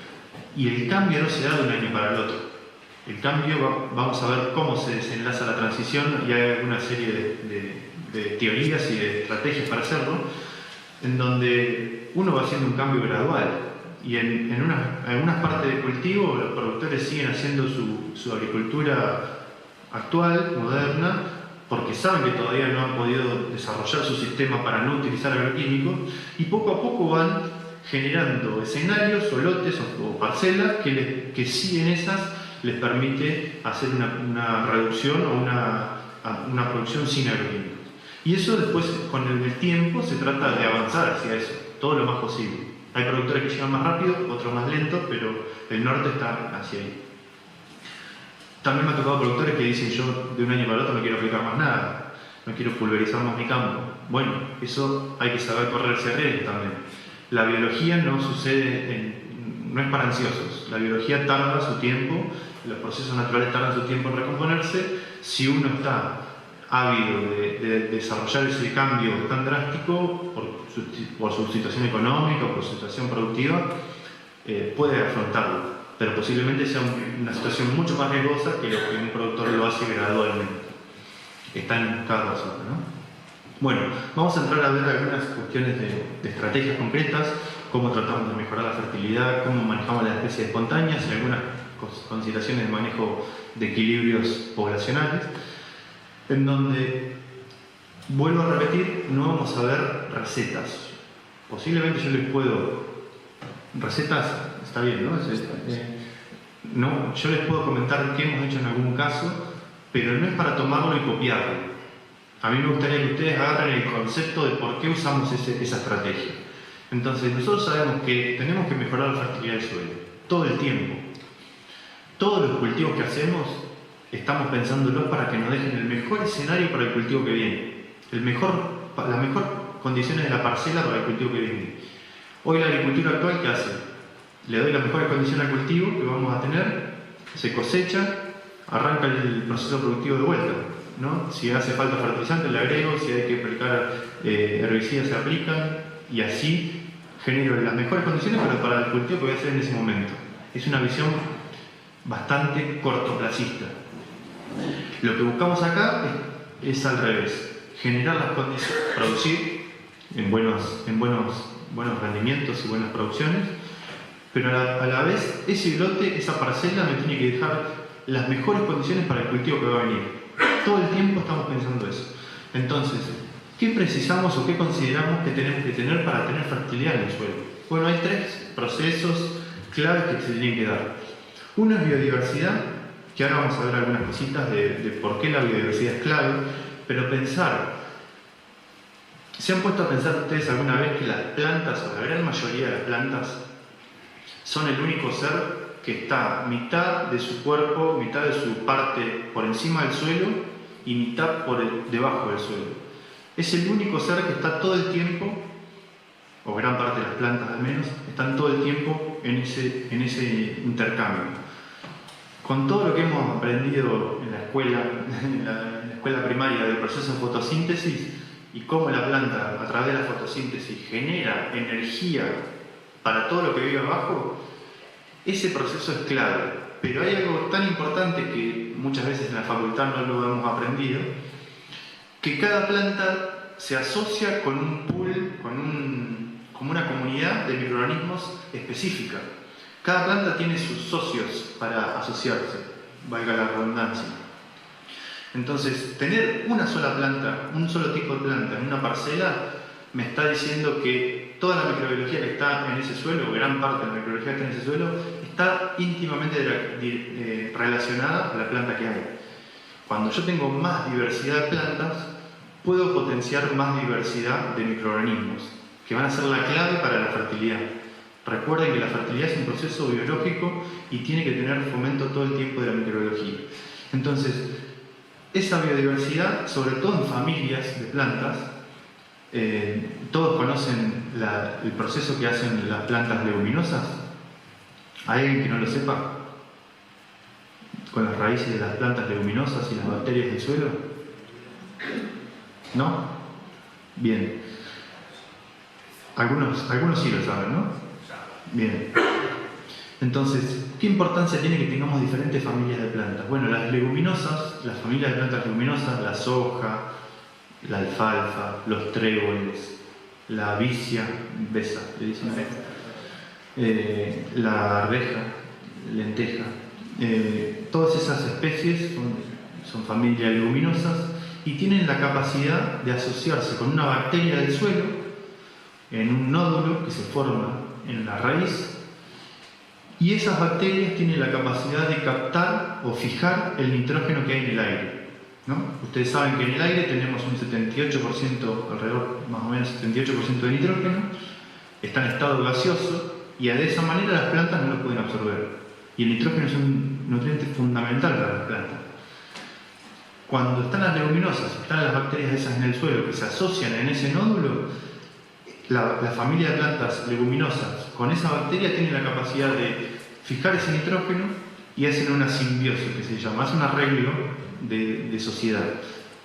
Y el cambio no se da de un año para el otro. El cambio, vamos a ver cómo se desenlaza la transición, y hay alguna serie de teorías y de estrategias para hacerlo, en donde uno va haciendo un cambio gradual. Y en algunas partes del cultivo los productores siguen haciendo su agricultura actual, moderna, porque saben que todavía no han podido desarrollar su sistema para no utilizar agroquímicos, y poco a poco van generando escenarios o lotes o parcelas que sí en esas les permite hacer una reducción o una producción sin agroquímicos. Y eso después, con el tiempo, se trata de avanzar hacia eso, todo lo más posible. Hay productores que llegan más rápido, otros más lentos, pero el norte está hacia ahí. También me ha tocado productores que dicen: yo de un año para el otro no quiero aplicar más nada, no quiero pulverizar más mi campo. Bueno, eso hay que saber correrse riesgos también. La biología no sucede, no es para ansiosos. La biología tarda su tiempo, los procesos naturales tardan su tiempo en recomponerse. Si uno está ávido de desarrollar ese cambio tan drástico por su situación económica o por su situación productiva, puede afrontarlo, pero posiblemente sea una situación mucho más riesgosa que lo que un productor lo hace gradualmente. Está en cada caso, ¿no? Bueno, vamos a entrar a ver algunas cuestiones de estrategias concretas, cómo tratamos de mejorar la fertilidad, cómo manejamos las especies espontáneas y algunas consideraciones de manejo de equilibrios poblacionales, en donde, vuelvo a repetir, no vamos a ver recetas. Posiblemente yo les puedo... Recetas, está bien, ¿no? No, yo les puedo comentar qué hemos hecho en algún caso, pero no es para tomarlo y copiarlo. A mí me gustaría que ustedes agarren el concepto de por qué usamos esa estrategia. Entonces, nosotros sabemos que tenemos que mejorar la fertilidad del suelo, todo el tiempo. Todos los cultivos que hacemos, estamos pensándolos para que nos dejen el mejor escenario para el cultivo que viene, las mejores condiciones de la parcela para el cultivo que viene. Hoy la agricultura actual, ¿qué hace? Le doy las mejores condiciones al cultivo que vamos a tener, se cosecha, arranca el proceso productivo de vuelta, ¿no? Si hace falta fertilizante le agrego, si hay que aplicar herbicidas se aplican, y así genero las mejores condiciones para el cultivo que voy a hacer en ese momento. Es una visión bastante cortoplacista. Lo que buscamos acá es al revés, generar las condiciones, producir en buenos rendimientos y buenas producciones, pero a la vez ese lote, esa parcela me tiene que dejar las mejores condiciones para el cultivo que va a venir. Todo el tiempo estamos pensando eso. Entonces, ¿qué precisamos o qué consideramos que tenemos que tener para tener fertilidad en el suelo? Bueno, hay tres procesos claves que se tienen que dar. Uno es biodiversidad, que ahora vamos a ver algunas cositas de por qué la biodiversidad es clave, pero ¿se han puesto a pensar ustedes alguna vez que las plantas, o la gran mayoría de las plantas, son el único ser que está mitad de su cuerpo, mitad de su parte por encima del suelo y mitad debajo del suelo? Es el único ser que está todo el tiempo, o gran parte de las plantas al menos, están todo el tiempo en ese intercambio. Con todo lo que hemos aprendido en la escuela primaria del proceso de fotosíntesis y cómo la planta a través de la fotosíntesis genera energía para todo lo que vive abajo, ese proceso es clave. Pero hay algo tan importante que muchas veces en la facultad no lo hemos aprendido, que cada planta se asocia con un pool, como una comunidad de microorganismos específica. Cada planta tiene sus socios para asociarse, valga la redundancia. Entonces, tener una sola planta, un solo tipo de planta en una parcela, me está diciendo que toda la microbiología que está en ese suelo, o gran parte de la microbiología que está en ese suelo, está íntimamente relacionada a la planta que hay. Cuando yo tengo más diversidad de plantas, puedo potenciar más diversidad de microorganismos, que van a ser la clave para la fertilidad. Recuerden que la fertilidad es un proceso biológico y tiene que tener fomento todo el tiempo de la microbiología. Entonces, esa biodiversidad, sobre todo en familias de plantas, todos conocen el proceso que hacen las plantas leguminosas. ¿Hay alguien que no lo sepa? Con las raíces de las plantas leguminosas y las bacterias del suelo. ¿No? Bien. Algunos sí lo saben, ¿no? Bien. Entonces, ¿qué importancia tiene que tengamos diferentes familias de plantas? Bueno, las leguminosas, las familias de plantas leguminosas, la soja, la alfalfa, los tréboles, la vicia, besa, le dicen. la arveja, lenteja. Todas esas especies son familias leguminosas y tienen la capacidad de asociarse con una bacteria del suelo en un nódulo que se forma en la raíz, y esas bacterias tienen la capacidad de captar o fijar el nitrógeno que hay en el aire, ¿no? Ustedes saben que en el aire tenemos un 78%, alrededor más o menos 78% de nitrógeno, está en estado gaseoso y de esa manera las plantas no lo pueden absorber. Y el nitrógeno es un nutriente fundamental para las plantas. Cuando están las leguminosas, están las bacterias esas en el suelo que se asocian en ese nódulo, la familia de plantas leguminosas con esa bacteria tiene la capacidad de fijar ese nitrógeno y hacen una simbiosis que se llama, es un arreglo de sociedad.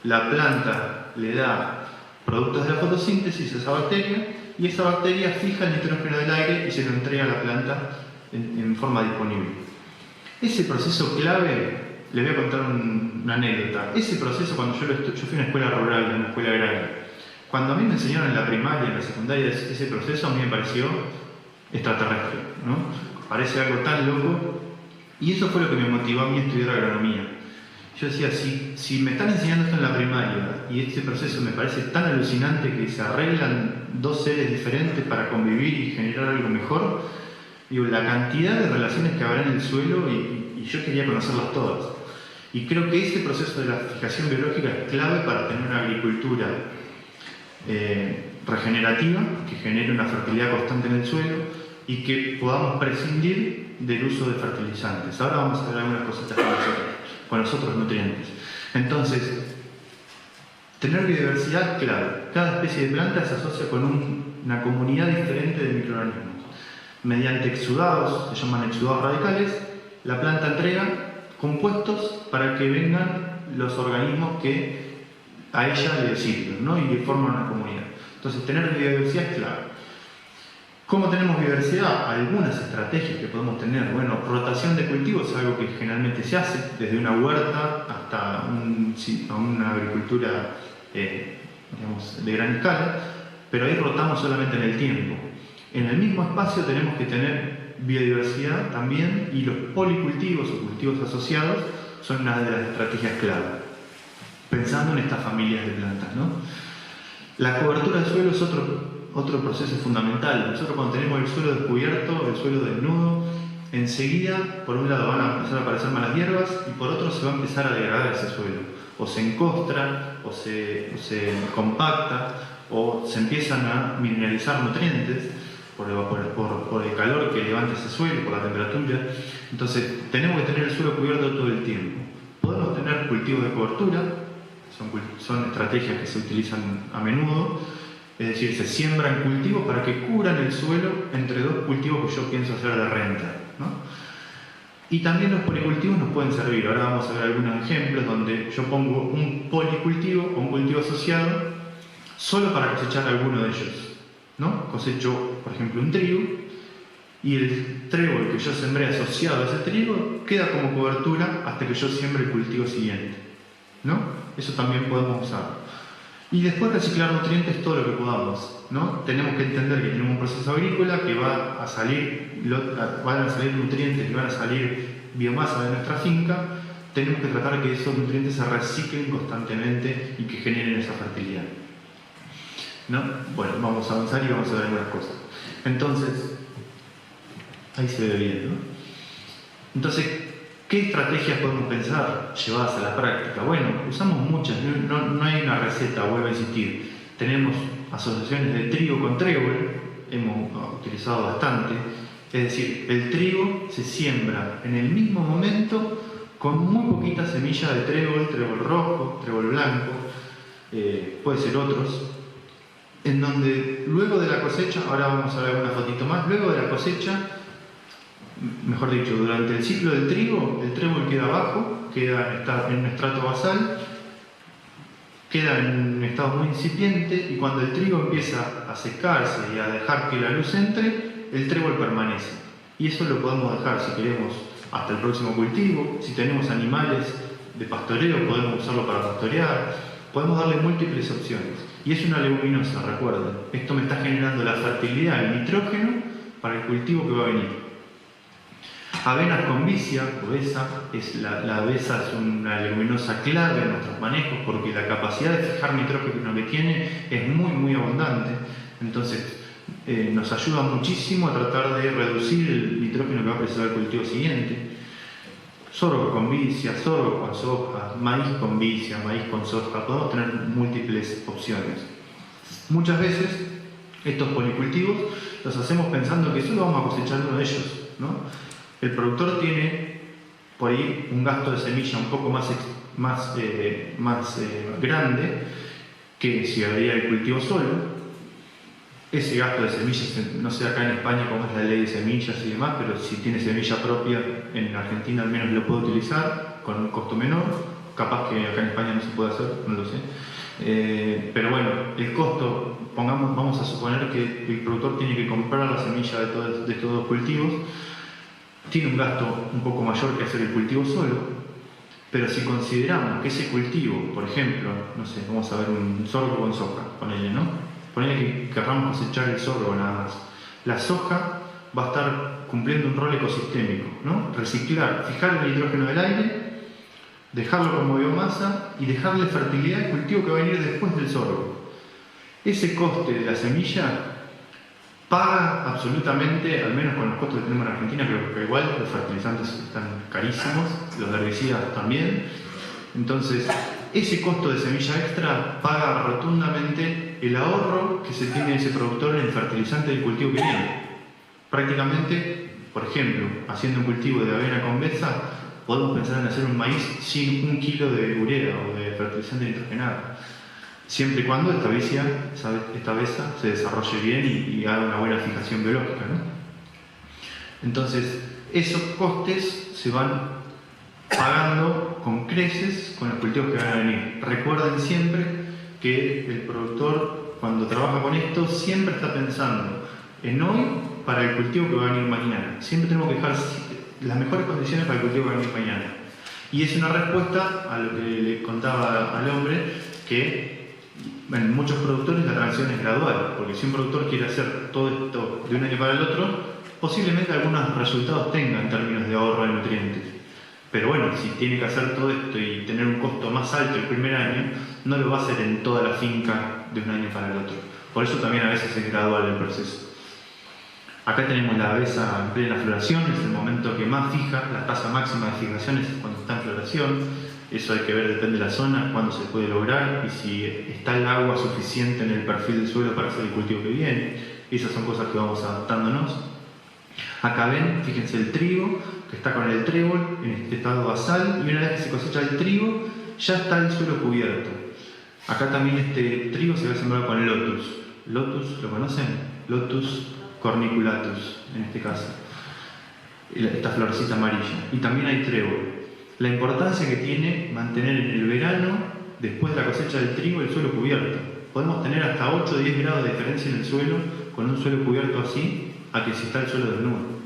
La planta le da productos de la fotosíntesis a esa bacteria y esa bacteria fija el nitrógeno del aire y se lo entrega a la planta en forma disponible. Ese proceso clave, les voy a contar una anécdota. Ese proceso, cuando yo fui a una escuela rural, a una escuela agraria, cuando a mí me enseñaron en la primaria, en la secundaria, ese proceso a mí me pareció extraterrestre, ¿no? Parece algo tan loco, y eso fue lo que me motivó a mí a estudiar agronomía. Yo decía, si me están enseñando esto en la primaria y este proceso me parece tan alucinante que se arreglan dos seres diferentes para convivir y generar algo mejor, digo, la cantidad de relaciones que habrá en el suelo, y yo quería conocerlas todas. Y creo que ese proceso de la fijación biológica es clave para tener una agricultura regenerativa, que genere una fertilidad constante en el suelo y que podamos prescindir del uso de fertilizantes. Ahora vamos a ver algunas cositas con los otros nutrientes. Entonces, tener biodiversidad es clave. Cada especie de planta se asocia con una comunidad diferente de microorganismos. Mediante exudados, se llaman exudados radicales, la planta entrega compuestos para que vengan los organismos que a ella le sirven, ¿no? Y forman una comunidad. Entonces, tener biodiversidad es clave. ¿Cómo tenemos biodiversidad? Algunas estrategias que podemos tener. Bueno, rotación de cultivos es algo que generalmente se hace, desde una huerta hasta una agricultura digamos, de gran escala, pero ahí rotamos solamente en el tiempo. En el mismo espacio tenemos que tener biodiversidad también, y los policultivos o cultivos asociados son una de las estrategias clave, pensando en estas familias de plantas, ¿no? La cobertura del suelo es otro proceso fundamental. Nosotros, cuando tenemos el suelo descubierto, el suelo desnudo, enseguida, por un lado van a empezar a aparecer malas hierbas y por otro se va a empezar a degradar ese suelo. O se encostra, o se compacta, o se empiezan a mineralizar nutrientes por el calor que levanta ese suelo, por la temperatura. Entonces, tenemos que tener el suelo cubierto todo el tiempo. Podemos tener cultivos de cobertura, son estrategias que se utilizan a menudo, es decir, se siembran cultivos para que cubran el suelo entre dos cultivos que yo pienso hacer de renta, ¿no? Y también los policultivos nos pueden servir. Ahora vamos a ver algunos ejemplos donde yo pongo un policultivo o un cultivo asociado solo para cosechar alguno de ellos, ¿no? Cosecho, por ejemplo, un trigo, y el trébol que yo sembré asociado a ese trigo queda como cobertura hasta que yo siembre el cultivo siguiente, ¿no? Eso también podemos usar. Y después reciclar nutrientes todo lo que podamos, ¿no? Tenemos que entender que tenemos un proceso agrícola que van a salir nutrientes y van a salir biomasa de nuestra finca. Tenemos que tratar de que esos nutrientes se reciclen constantemente y que generen esa fertilidad, ¿no? Bueno, vamos a avanzar y vamos a ver algunas cosas. Entonces, ahí se ve bien, ¿no? Entonces, ¿qué estrategias podemos pensar llevadas a la práctica? Bueno, usamos muchas, no hay una receta, vuelvo a insistir. Tenemos asociaciones de trigo con trébol, hemos utilizado bastante. Es decir, el trigo se siembra en el mismo momento con muy poquita semilla de trébol rojo, trébol blanco, puede ser otros, en donde luego de la cosecha, ahora vamos a ver una fotito más, luego de la cosecha, mejor dicho, durante el ciclo del trigo, el trébol queda abajo, queda en un estrato basal, queda en un estado muy incipiente, y cuando el trigo empieza a secarse y a dejar que la luz entre, el trébol permanece. Y eso lo podemos dejar, si queremos, hasta el próximo cultivo. Si tenemos animales de pastoreo, podemos usarlo para pastorear. Podemos darle múltiples opciones. Y es una leguminosa, recuerden. Esto me está generando la fertilidad, el nitrógeno, para el cultivo que va a venir. Avenas con vicia, obesa, la avesa es una leguminosa clave en nuestros manejos porque la capacidad de fijar nitrógeno que tiene es muy abundante, entonces nos ayuda muchísimo a tratar de reducir el nitrógeno que va a precisar el cultivo siguiente. Sorgo con vicia, sorgo con soja, maíz con vicia, maíz con soja, podemos tener múltiples opciones. Muchas veces estos policultivos los hacemos pensando que solo vamos a cosechar uno de ellos, ¿no? El productor tiene por ahí un gasto de semilla un poco más grande que si habría el cultivo solo. Ese gasto de semillas, no sé acá en España cómo es la ley de semillas y demás, pero si tiene semilla propia, en Argentina al menos lo puede utilizar con un costo menor. Capaz que acá en España no se puede hacer, no lo sé. Pero bueno, el costo, vamos a suponer que el productor tiene que comprar la semilla de todos los cultivos. Tiene un gasto un poco mayor que hacer el cultivo solo, pero si consideramos que ese cultivo, por ejemplo, no sé, vamos a ver un sorgo con soja, ponele, ¿no? Ponele que querramos cosechar el sorgo nada más. La soja va a estar cumpliendo un rol ecosistémico, ¿no? Reciclar, fijar el nitrógeno del aire, dejarlo como biomasa y dejarle fertilidad al cultivo que va a venir después del sorgo. Ese coste de la semilla paga absolutamente, al menos con los costos que tenemos en Argentina, creo que igual los fertilizantes están carísimos, los herbicidas también. Entonces, ese costo de semilla extra paga rotundamente el ahorro que se tiene ese productor en el fertilizante del cultivo que viene. Prácticamente, por ejemplo, haciendo un cultivo de avena con besa, podemos pensar en hacer un maíz sin 1 kilo de urea o de fertilizante nitrogenado. Siempre y cuando esta besa se desarrolle bien y haga una buena fijación biológica, ¿no? Entonces, esos costes se van pagando con creces con los cultivos que van a venir. Recuerden siempre que el productor, cuando trabaja con esto, siempre está pensando en hoy para el cultivo que va a venir mañana. Siempre tenemos que dejar las mejores condiciones para el cultivo que va a venir mañana. Y es una respuesta a lo que le contaba al hombre, que en muchos productores la transición es gradual, porque si un productor quiere hacer todo esto de un año para el otro, posiblemente algunos resultados tenga en términos de ahorro de nutrientes. Pero bueno, si tiene que hacer todo esto y tener un costo más alto el primer año, no lo va a hacer en toda la finca de un año para el otro. Por eso también a veces es gradual el proceso. Acá tenemos la avesa en plena floración, es el momento que más fija, la tasa máxima de fijación es cuando está en floración. Eso hay que ver, depende de la zona, cuándo se puede lograr y si está el agua suficiente en el perfil del suelo para hacer el cultivo que viene. Esas son cosas que vamos adaptándonos. Acá ven, fíjense el trigo, que está con el trébol en este estado basal, y una vez que se cosecha el trigo, ya está el suelo cubierto. Acá también este trigo se va a sembrar con lotus. Lotus, ¿lo conocen? Lotus corniculatus, en este caso. Esta florcita amarilla. Y también hay trébol. La importancia que tiene mantener en el verano, después de la cosecha del trigo, el suelo cubierto. Podemos tener hasta 8 o 10 grados de diferencia en el suelo con un suelo cubierto así, a que si está el suelo desnudo.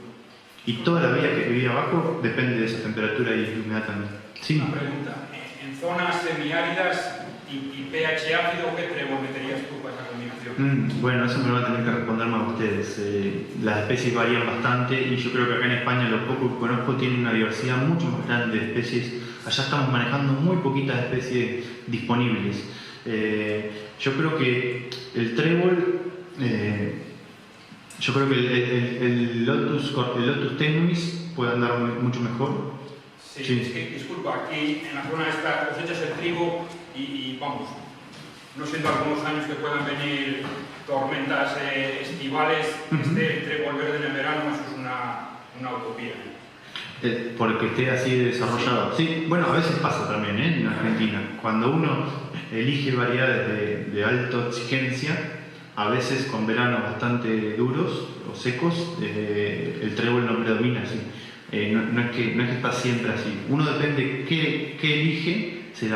Y toda la vida que vive abajo depende de esa temperatura y humedad también. Sí. Una pregunta. En zonas semiáridas y pH ácido, ¿qué trébol meterías tú para esa combinación? Bueno, eso me lo van a tener que responder más ustedes. Las especies varían bastante y yo creo que acá en España, lo poco que conozco, tiene una diversidad mucho más grande de especies. Allá estamos manejando muy poquitas especies disponibles. Yo creo que el trébol, yo creo que el Lotus tenuis puede andar mucho mejor. Sí, sí. Es que, disculpa, aquí en la zona esta cosechas el trigo y vamos, no siendo algunos años que puedan venir tormentas estivales, este trébol verde en el verano, eso es una utopía. Porque esté así desarrollado. Sí, bueno, a veces pasa también en Argentina. Cuando uno elige variedades de alta exigencia, a veces con veranos bastante duros o secos, el trébol no predomina así. No es que está siempre así. Uno depende qué elige, se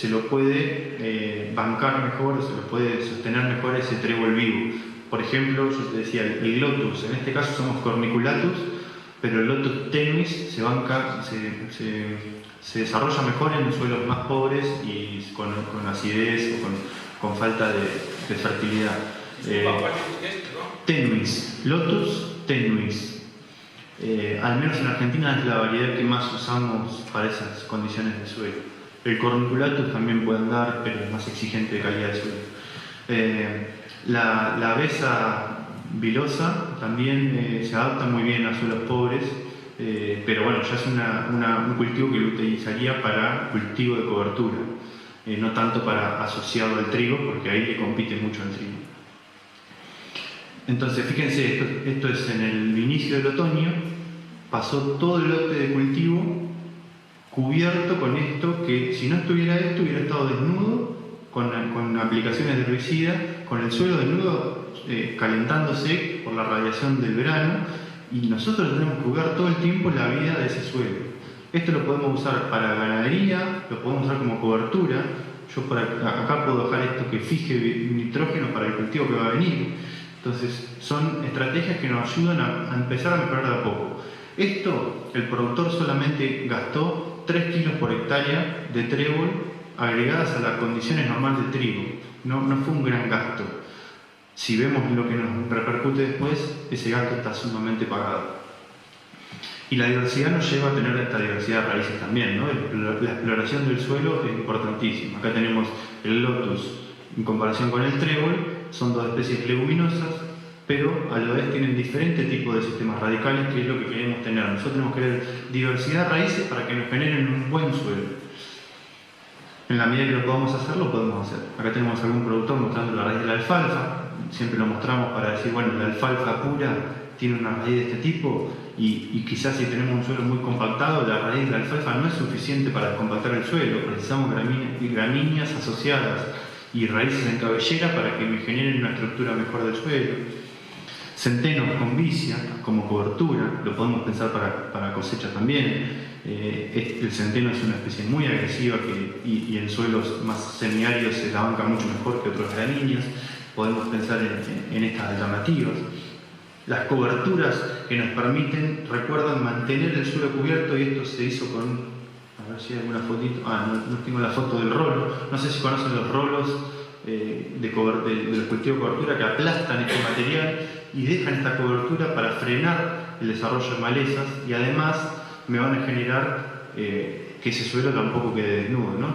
lo puede bancar mejor, se lo puede sostener mejor ese trébol vivo. Por ejemplo, yo te decía, el Lotus, en este caso somos corniculatus, pero el Lotus tenuis se desarrolla mejor en suelos más pobres y con acidez o con falta de fertilidad. ¿Cuál dices que es? Perdón. Tenuis, Lotus tenuis. Al menos en Argentina es la variedad que más usamos para esas condiciones de suelo. El Corniculatus también puede andar, pero es más exigente de calidad de suelo. La Besa vilosa también se adapta muy bien a suelos pobres, pero bueno, ya es un cultivo que lo utilizaría para cultivo de cobertura, no tanto para asociado al trigo, porque ahí le compite mucho al trigo. Entonces, fíjense, esto es en el inicio del otoño, pasó todo el lote de cultivo cubierto con esto, que si no estuviera esto hubiera estado desnudo, con aplicaciones de herbicida, con el suelo desnudo, calentándose por la radiación del verano, y nosotros tenemos que jugar todo el tiempo la vida de ese suelo. Esto lo podemos usar para ganadería, lo podemos usar como cobertura. Yo acá puedo dejar esto que fije nitrógeno para el cultivo que va a venir. Entonces son estrategias que nos ayudan a empezar a mejorar de a poco. Esto, el productor solamente gastó 3 kilos por hectárea de trébol agregadas a las condiciones normales del trigo. No fue un gran gasto. Si vemos lo que nos repercute después, ese gasto está sumamente pagado. Y la diversidad nos lleva a tener esta diversidad de raíces también, ¿no? La exploración del suelo es importantísima. Acá tenemos el lotus en comparación con el trébol, son dos especies leguminosas, pero a la vez tienen diferentes tipos de sistemas radicales, que es lo que queremos tener. Nosotros tenemos que ver diversidad de raíces para que nos generen un buen suelo. En la medida que lo podamos hacer, lo podemos hacer. Acá tenemos algún productor mostrando la raíz de la alfalfa. Siempre lo mostramos para decir, bueno, la alfalfa pura tiene una raíz de este tipo y quizás si tenemos un suelo muy compactado, la raíz de la alfalfa no es suficiente para descompactar el suelo. Precisamos gramíneas asociadas y raíces en cabellera para que me generen una estructura mejor del suelo. Centeno con vicia como cobertura, lo podemos pensar para cosecha también. El centeno es una especie muy agresiva y en suelos más semiáridos se la banca mucho mejor que otros gramíneas. Podemos pensar en estas alternativas. Las coberturas que nos permiten, recuerdan, mantener el suelo cubierto, y esto se hizo con, a ver si hay alguna fotito, no tengo la foto del rolo, no sé si conocen los rolos de los cultivos de cobertura que aplastan este material y dejan esta cobertura para frenar el desarrollo de malezas y además me van a generar que ese suelo tampoco quede desnudo, ¿no?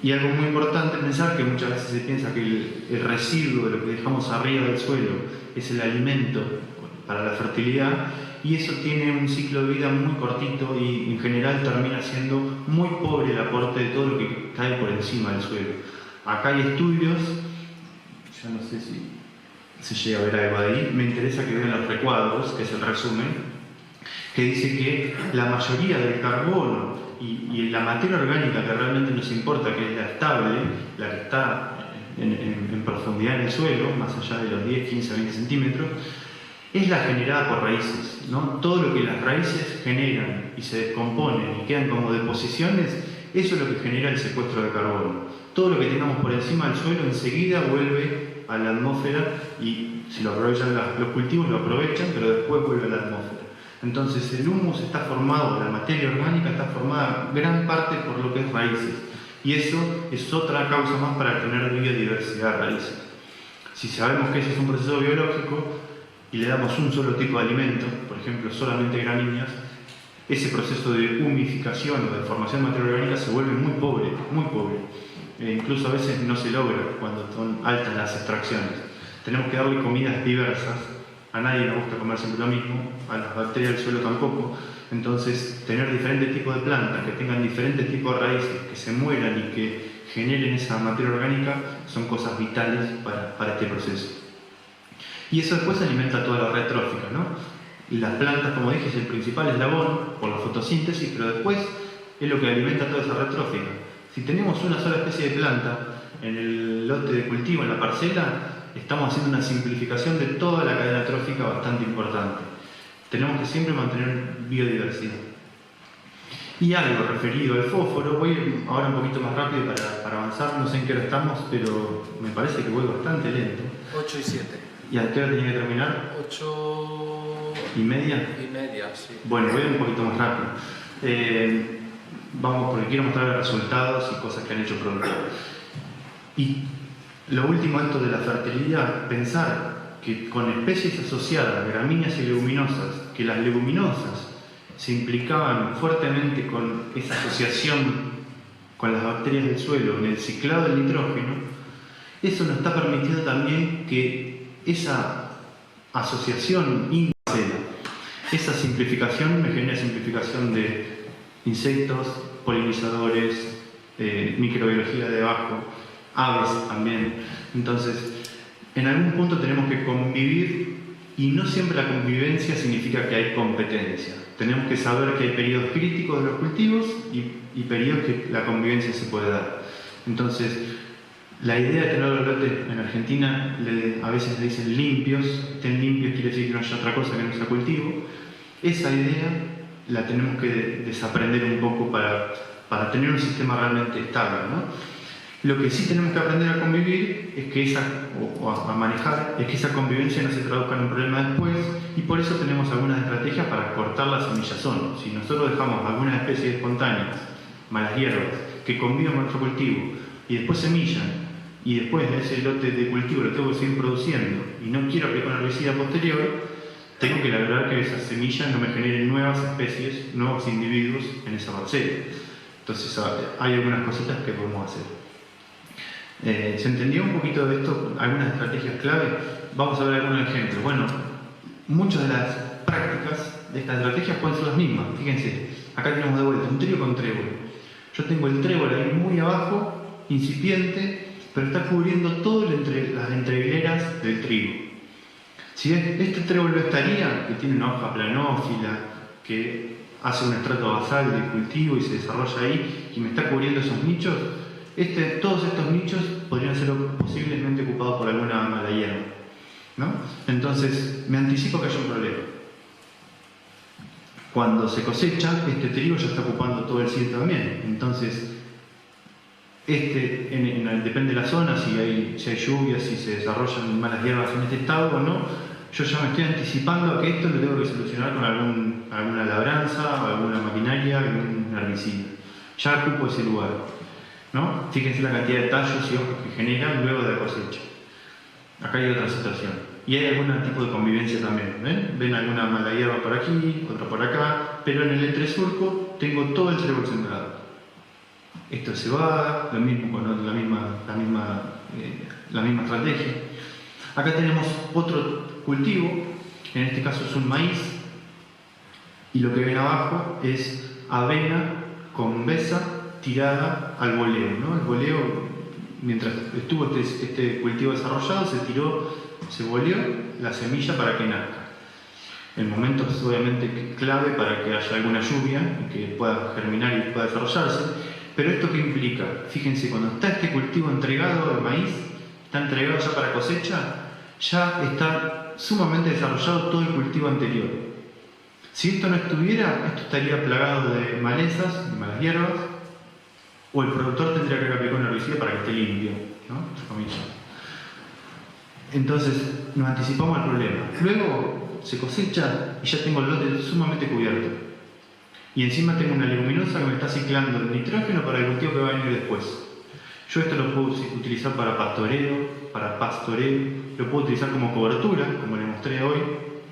Y algo muy importante pensar que muchas veces se piensa que el residuo de lo que dejamos arriba del suelo es el alimento para la fertilidad, y eso tiene un ciclo de vida muy cortito y en general termina siendo muy pobre el aporte de todo lo que cae por encima del suelo. Acá hay estudios, yo no sé si se llega a ver algo ahí, me interesa que vean los recuadros, que es el resumen, que dice que la mayoría del carbono y la materia orgánica que realmente nos importa, que es la estable, la que está en profundidad en el suelo, más allá de los 10, 15, 20 centímetros, es la generada por raíces, ¿no? Todo lo que las raíces generan y se descomponen y quedan como deposiciones, eso es lo que genera el secuestro de carbono. Todo lo que tengamos por encima del suelo enseguida vuelve a la atmósfera y si lo aprovechan los cultivos lo aprovechan, pero después vuelve a la atmósfera. Entonces el humus está formado, la materia orgánica está formada gran parte por lo que es raíces. Y eso es otra causa más para tener biodiversidad de raíces. Si sabemos que eso es un proceso biológico y le damos un solo tipo de alimento, por ejemplo solamente gramíneas, ese proceso de humificación o de formación de materia orgánica se vuelve muy pobre, muy pobre. Incluso a veces no se logra cuando son altas las extracciones. Tenemos que darle comidas diversas. A nadie nos gusta comer siempre lo mismo, a las bacterias del suelo tampoco. Entonces, tener diferentes tipos de plantas que tengan diferentes tipos de raíces, que se mueran y que generen esa materia orgánica, son cosas vitales para este proceso. Y eso después alimenta toda la red trófica, ¿no? Y las plantas, como dije, es el principal eslabón por la fotosíntesis, pero después es lo que alimenta toda esa red trófica. Si tenemos una sola especie de planta en el lote de cultivo, en la parcela, estamos haciendo una simplificación de toda la cadena trófica bastante importante. Tenemos que siempre mantener biodiversidad. Y algo referido al fósforo, voy ahora un poquito más rápido para avanzar, no sé en qué hora estamos, pero me parece que voy bastante lento. 8 y 7. ¿Y a qué hora tenía que terminar? 8 y media. Y media, sí. Bueno, voy un poquito más rápido. Vamos, porque quiero mostrar resultados y cosas que han hecho productores. Y lo último, esto de la fertilidad, pensar que con especies asociadas, gramíneas y leguminosas, que las leguminosas se implicaban fuertemente con esa asociación con las bacterias del suelo en el ciclado del nitrógeno, eso nos está permitiendo también que esa asociación intercela. Esa simplificación me genera simplificación de insectos, polinizadores, microbiología de abajo, aves también. Entonces, en algún punto tenemos que convivir, y no siempre la convivencia significa que hay competencia. Tenemos que saber que hay periodos críticos de los cultivos y periodos que la convivencia se puede dar. Entonces, la idea de tener los lotes en Argentina, a veces le dicen limpios. Estén limpios quiere decir que no haya otra cosa que no sea cultivo. Esa idea la tenemos que desaprender un poco para tener un sistema realmente estable, ¿no? Lo que sí tenemos que aprender a convivir es que a manejar, es que esa convivencia no se traduzca en un problema después, y por eso tenemos algunas estrategias para cortar la semillazón. Si nosotros dejamos algunas especies espontáneas, malas hierbas, que conviven con nuestro cultivo y después semillan, y después ese lote de cultivo lo tengo que seguir produciendo y no quiero aplicar una herbicida posterior, tengo que lograr que esas semillas no me generen nuevas especies, nuevos individuos en esa parcela. Entonces hay algunas cositas que podemos hacer. ¿Se entendió un poquito de esto? Algunas estrategias clave. Vamos a ver algunos ejemplos. Bueno, muchas de las prácticas de estas estrategias pueden ser las mismas. Fíjense, acá tenemos de vuelta un trigo con trébol. Yo tengo el trébol ahí muy abajo, incipiente, pero está cubriendo todas las entrehileras del trigo. Si este trébol no estaría, que tiene una hoja planófila, que hace un estrato basal del cultivo y se desarrolla ahí, y me está cubriendo esos nichos, todos estos nichos podrían ser posiblemente ocupados por alguna mala hierba, ¿no? Entonces, me anticipo que haya un problema. Cuando se cosecha, este trigo ya está ocupando todo el sitio también. Entonces, depende de la zona, si hay lluvias, si se desarrollan malas hierbas en este estado o no, yo ya me estoy anticipando a que esto lo tengo que solucionar con alguna labranza, alguna maquinaria, algún herbicida. Ya ocupo ese lugar, ¿no? Fíjense la cantidad de tallos y hojas que generan luego de la cosecha. Acá hay otra situación. Y hay algún tipo de convivencia también. Ven alguna mala hierba por aquí, otra por acá, pero en el entresurco tengo todo el trébol sembrado. Esto es cebada, lo mismo con la misma estrategia. Acá tenemos otro cultivo, en este caso es un maíz, y lo que ven abajo es avena con besa tirada al boleo, ¿no? El boleo, mientras estuvo este cultivo desarrollado, se boleó la semilla para que nazca. El momento es obviamente clave para que haya alguna lluvia y que pueda germinar y pueda desarrollarse. Pero ¿esto qué implica? Fíjense, cuando está este cultivo entregado, el maíz, está entregado ya para cosecha, ya está sumamente desarrollado todo el cultivo anterior. Si esto no estuviera, esto estaría plagado de malezas, de malas hierbas, o el productor tendría que aplicar una herbicida para que esté limpio, ¿no? Entonces, nos anticipamos al problema. Luego se cosecha y ya tengo el lote sumamente cubierto. Y encima tengo una leguminosa que me está ciclando el nitrógeno para el cultivo que va a venir después. Yo esto lo puedo utilizar para pastoreo, lo puedo utilizar como cobertura, como le mostré hoy.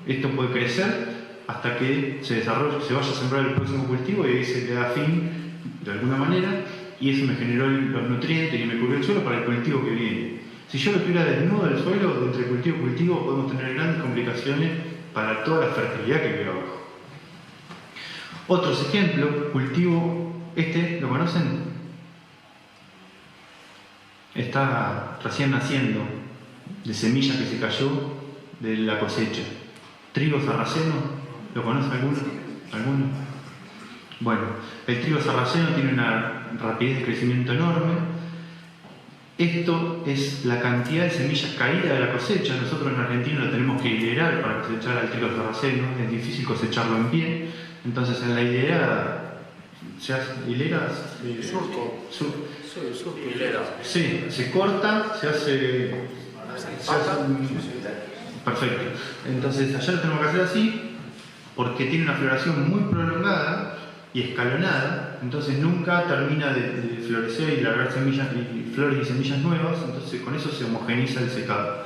Esto puede crecer hasta que se desarrolle, se vaya a sembrar el próximo cultivo y ahí se le da fin de alguna manera, y eso me generó los nutrientes y me cubrió el suelo para el cultivo que viene. Si yo lo tuviera desnudo del suelo, entre cultivo y cultivo, podemos tener grandes complicaciones para toda la fertilidad que veo abajo. Otros ejemplos, cultivo, ¿lo conocen? Está recién naciendo, de semilla que se cayó de la cosecha. Trigo sarraceno, ¿lo conoce alguno? ¿Alguno? Bueno, el trigo sarraceno tiene una rapidez de crecimiento enorme. Esto es la cantidad de semillas caídas de la cosecha. Nosotros en Argentina lo tenemos que hilerar para cosechar al trigo sarraceno, es difícil cosecharlo en pie. Entonces en la hilera se hace hileras. Surco. Sí, surco, hilera. Sí, se corta, se hace perfecto. Entonces allá lo tenemos que hacer así, porque tiene una floración muy prolongada y escalonada, entonces nunca termina de florecer y largar semillas y flores y semillas nuevas, entonces con eso se homogeniza el secado.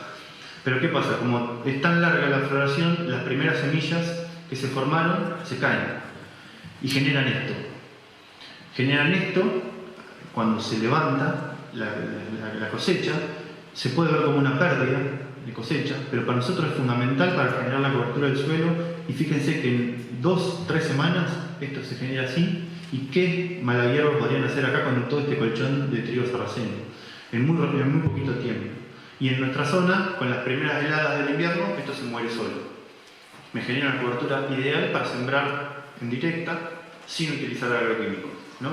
Pero ¿qué pasa? Como es tan larga la floración, las primeras semillas que se formaron se caen y generan esto. Cuando se levanta la cosecha, se puede ver como una pérdida de cosecha, pero para nosotros es fundamental para generar la cobertura del suelo, y fíjense que en 2-3 semanas esto se genera así, y qué malahierbas podrían hacer acá con todo este colchón de trigo sarraceno, en muy poquito tiempo. Y en nuestra zona, con las primeras heladas del invierno, esto se muere solo. Me genera una cobertura ideal para sembrar en directa, sin utilizar agroquímicos, ¿no?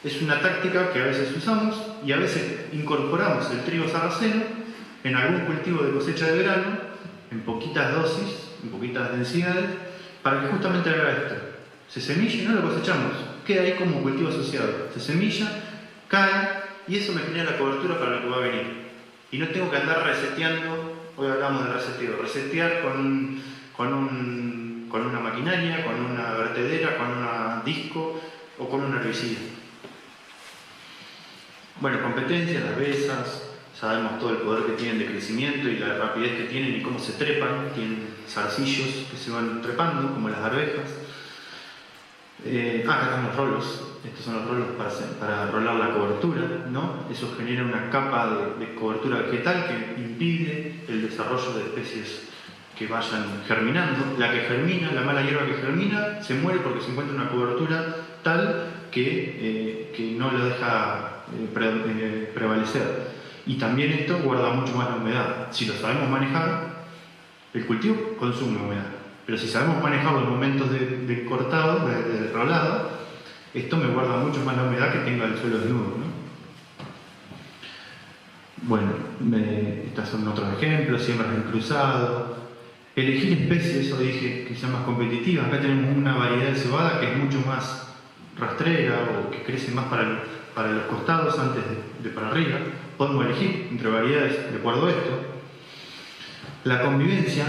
Es una táctica que a veces usamos y a veces incorporamos el trigo sarraceno en algún cultivo de cosecha de verano, en poquitas dosis, en poquitas densidades, para que justamente haga esto. Se semilla y no lo cosechamos, queda ahí como cultivo asociado. Se semilla, cae, y eso me genera la cobertura para lo que va a venir. Y no tengo que andar reseteando, hoy hablamos de reseteo, resetear con una maquinaria, con una vertedera, con un disco o con un herbicida. Bueno, competencias, las besas, sabemos todo el poder que tienen de crecimiento y la rapidez que tienen y cómo se trepan. Tienen zarcillos que se van trepando, como las arvejas. Acá están los rolos. Estos son los rolos para rolar la cobertura, ¿no? Eso genera una capa de cobertura vegetal que impide el desarrollo de especies que vayan germinando. La que germina, la mala hierba que germina, se muere porque se encuentra una cobertura tal que no lo deja prevalecer. Y también esto guarda mucho más la humedad. Si lo sabemos manejar, el cultivo consume humedad. Pero si sabemos manejar los momentos de cortado, de rolado, esto me guarda mucho más la humedad que tenga el suelo desnudo, ¿no? Bueno, estos son otros ejemplos, siembras en cruzado. Elegir especies, hoy dije que sean más competitivas. Acá tenemos una variedad de cebada que es mucho más rastrera o que crece más para los costados antes de para arriba. Podemos elegir entre variedades de acuerdo a esto. La convivencia,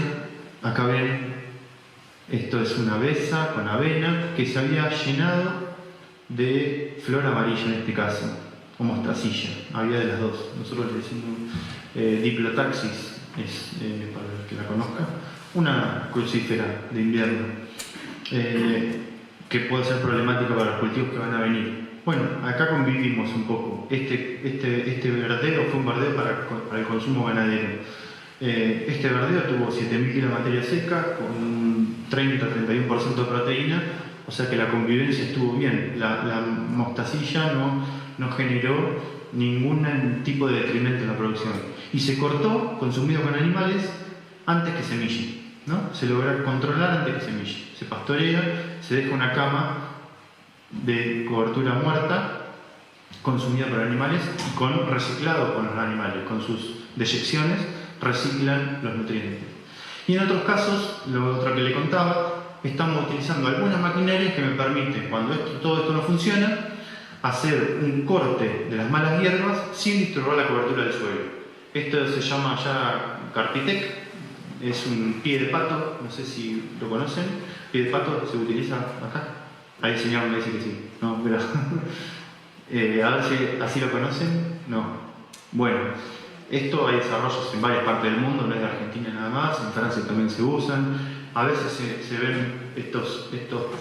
acá ven, esto es una besa con avena que se había llenado de flor amarilla en este caso, o mostacilla, había de las dos. Nosotros le decimos Diplotaxis, para el que la conozca, una crucífera de invierno, que puede ser problemática para los cultivos que van a venir. Bueno, acá convivimos un poco. Este verdeo fue un verdeo para el consumo ganadero. Este verdeo tuvo 7.000 kilos de materia seca con un 30-31% de proteína, o sea que la convivencia estuvo bien. La mostacilla no generó ningún tipo de detrimento en la producción. Y se cortó, consumido con animales, antes que semille, ¿no? Se logra controlar antes que semille. Se pastorea, se deja una cama de cobertura muerta, consumida por animales y reciclado con los animales, con sus deyecciones reciclan los nutrientes. Y en otros casos, lo otro que le contaba, estamos utilizando algunas maquinarias que me permiten, cuando todo esto no funciona, hacer un corte de las malas hierbas sin disturbar la cobertura del suelo. Esto se llama ya Carpitec, es un pie de pato, no sé si lo conocen. Pie de pato se utiliza acá. Ahí el señor me dice que sí. No, pero a ver si así lo conocen. No. Bueno, esto hay desarrollos en varias partes del mundo, no es de Argentina nada más, en Francia también se usan. A veces se ven estos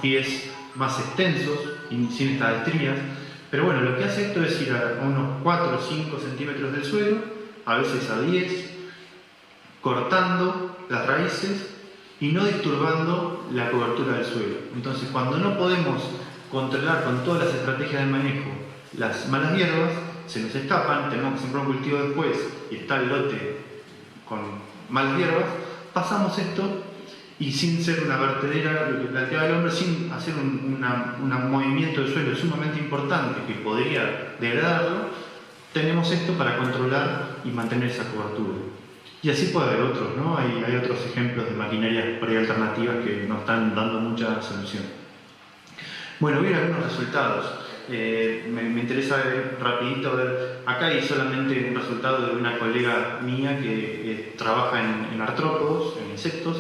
pies más extensos y sin estas estrías. Pero bueno, lo que hace esto es ir a unos 4 o 5 centímetros del suelo, a veces a 10, cortando las raíces y no disturbando la cobertura del suelo. Entonces, cuando no podemos controlar con todas las estrategias de manejo las malas hierbas, se nos escapan, tenemos que sembrar un cultivo después y está el lote con malas hierbas, pasamos esto y sin ser una vertedera, lo que planteaba el hombre, sin hacer un movimiento del suelo sumamente importante que podría degradarlo, tenemos esto para controlar y mantener esa cobertura. Y así puede haber otros, ¿no? Hay otros ejemplos de maquinarias por ahí alternativas que nos están dando mucha solución. Bueno, voy a ver algunos resultados. Me interesa ver rapidito, acá hay solamente un resultado de una colega mía que trabaja en artrópodos, en insectos,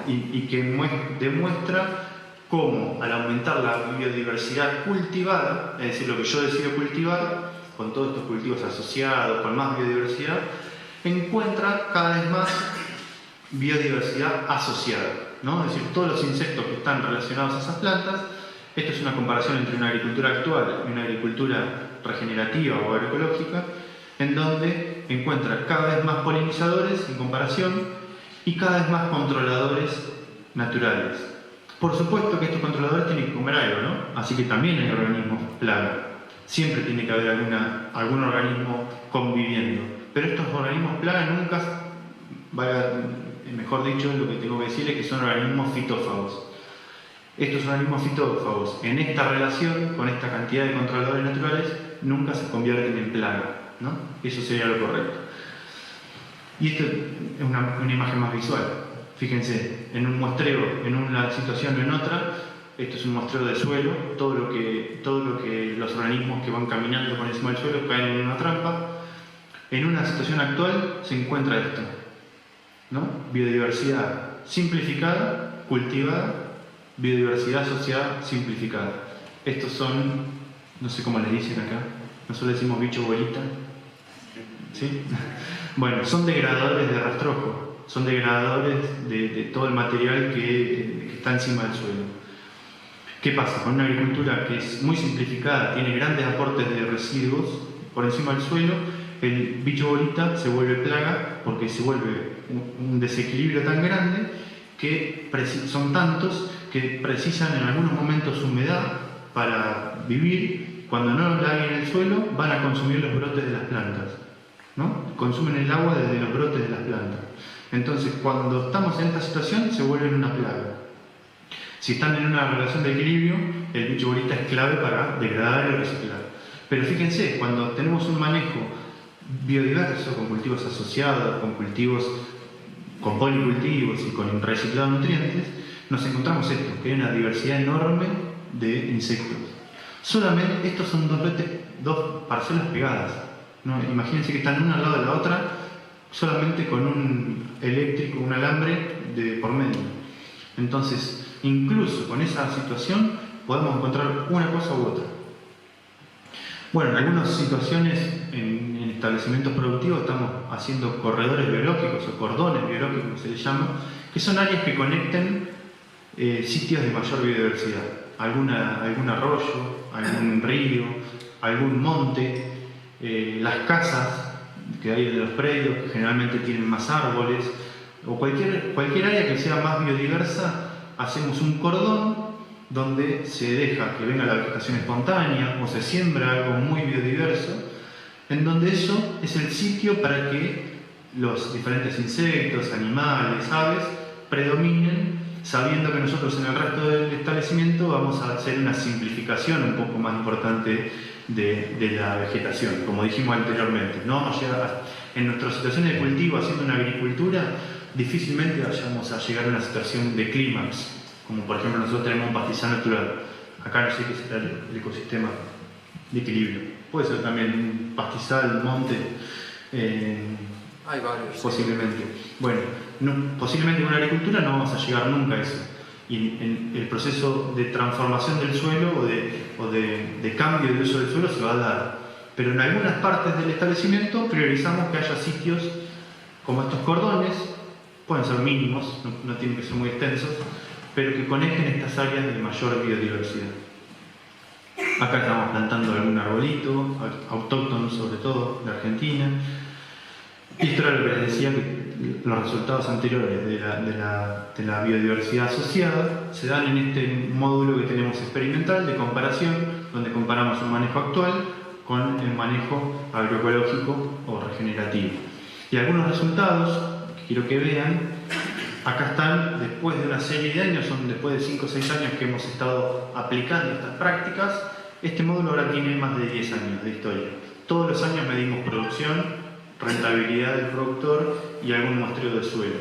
y que demuestra cómo al aumentar la biodiversidad cultivada, es decir, lo que yo decido cultivar, con todos estos cultivos asociados, con más biodiversidad, encuentra cada vez más biodiversidad asociada, ¿no? Es decir, todos los insectos que están relacionados a esas plantas. Esto es una comparación entre una agricultura actual y una agricultura regenerativa o agroecológica, en donde encuentra cada vez más polinizadores en comparación y cada vez más controladores naturales. Por supuesto que estos controladores tienen que comer algo, ¿no? Así que también hay organismos plaga. Siempre tiene que haber algún organismo conviviendo. Pero estos organismos plaga nunca, mejor dicho, lo que tengo que decir es que son organismos fitófagos. Estos organismos fitófagos, en esta relación con esta cantidad de controladores naturales, nunca se convierten en plaga, ¿no? Eso sería lo correcto. Y esto es una imagen más visual. Fíjense, en un muestreo, en una situación o en otra, esto es un muestreo de suelo, todo lo que los organismos que van caminando por encima del suelo caen en una trampa. En una situación actual se encuentra esto, ¿no? Biodiversidad simplificada, cultivada, biodiversidad asociada, simplificada. Estos son, no sé cómo les dicen acá, nosotros decimos bicho bolita, ¿sí? Bueno, son degradadores de rastrojo, son degradadores de todo el material que está encima del suelo. ¿Qué pasa? Con una agricultura que es muy simplificada, tiene grandes aportes de residuos por encima del suelo, el bicho bolita se vuelve plaga porque se vuelve un desequilibrio tan grande que son tantos que precisan en algunos momentos humedad para vivir. Cuando no la hay en el suelo, van a consumir los brotes de las plantas, ¿no? Consumen el agua desde los brotes de las plantas. Entonces, cuando estamos en esta situación, se vuelven una plaga. Si están en una relación de equilibrio, el bicho bolita es clave para degradar y reciclar. Pero fíjense, cuando tenemos un manejo biodiverso, con cultivos asociados, con policultivos y con reciclado de nutrientes, nos encontramos esto, que hay una diversidad enorme de insectos. Solamente estos son dos parcelas pegadas, ¿no? Imagínense que están una al lado de la otra, solamente con un alambre por medio. Entonces, incluso con esa situación podemos encontrar una cosa u otra. Bueno, en algunas situaciones en establecimientos productivos estamos haciendo corredores biológicos o cordones biológicos, se les llama, que son áreas que conecten sitios de mayor biodiversidad. Algún arroyo, algún río, algún monte, las casas que hay de los predios, que generalmente tienen más árboles, o cualquier área que sea más biodiversa, hacemos un cordón donde se deja que venga la vegetación espontánea o se siembra algo muy biodiverso, en donde eso es el sitio para que los diferentes insectos, animales, aves predominen, sabiendo que nosotros en el resto del establecimiento vamos a hacer una simplificación un poco más importante de la vegetación, como dijimos anteriormente. No vamos a llegar en nuestra situación de cultivo, haciendo una agricultura, difícilmente vayamos a llegar a una situación de clímax, como por ejemplo nosotros tenemos un pastizal natural. Acá no sé qué será el ecosistema de equilibrio. Puede ser también un pastizal, un monte, hay varios. posiblemente. Bueno, posiblemente en una agricultura no vamos a llegar nunca a eso. Y en el proceso de transformación del suelo o de cambio de uso del suelo se va a dar. Pero en algunas partes del establecimiento priorizamos que haya sitios como estos cordones, pueden ser mínimos, no tienen que ser muy extensos, pero que conecten estas áreas de mayor biodiversidad. Acá estamos plantando algún arbolito, autóctono sobre todo, de Argentina. Y esto era lo que les decía, que los resultados anteriores de la biodiversidad asociada se dan en este módulo que tenemos experimental de comparación, donde comparamos un manejo actual con el manejo agroecológico o regenerativo. Y algunos resultados que quiero que vean, acá están después de una serie de años, son después de 5 o 6 años que hemos estado aplicando estas prácticas. Este módulo ahora tiene más de 10 años de historia. Todos los años medimos producción, rentabilidad del productor y algún muestreo de suelo.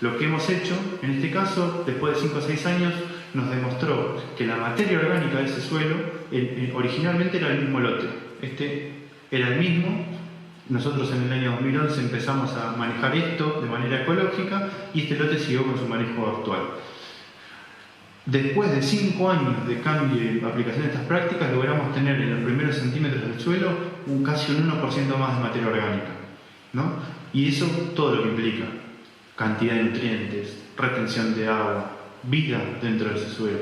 Lo que hemos hecho, en este caso, después de 5 o 6 años, nos demostró que la materia orgánica de ese suelo originalmente era el mismo lote. Este era el mismo. Nosotros en el año 2011 empezamos a manejar esto de manera ecológica y este lote siguió con su manejo actual. Después de 5 años de cambio y aplicación de estas prácticas, logramos tener en los primeros centímetros del suelo casi un 1% más de materia orgánica, ¿no? Y eso todo lo que implica: cantidad de nutrientes, retención de agua, vida dentro de ese suelo.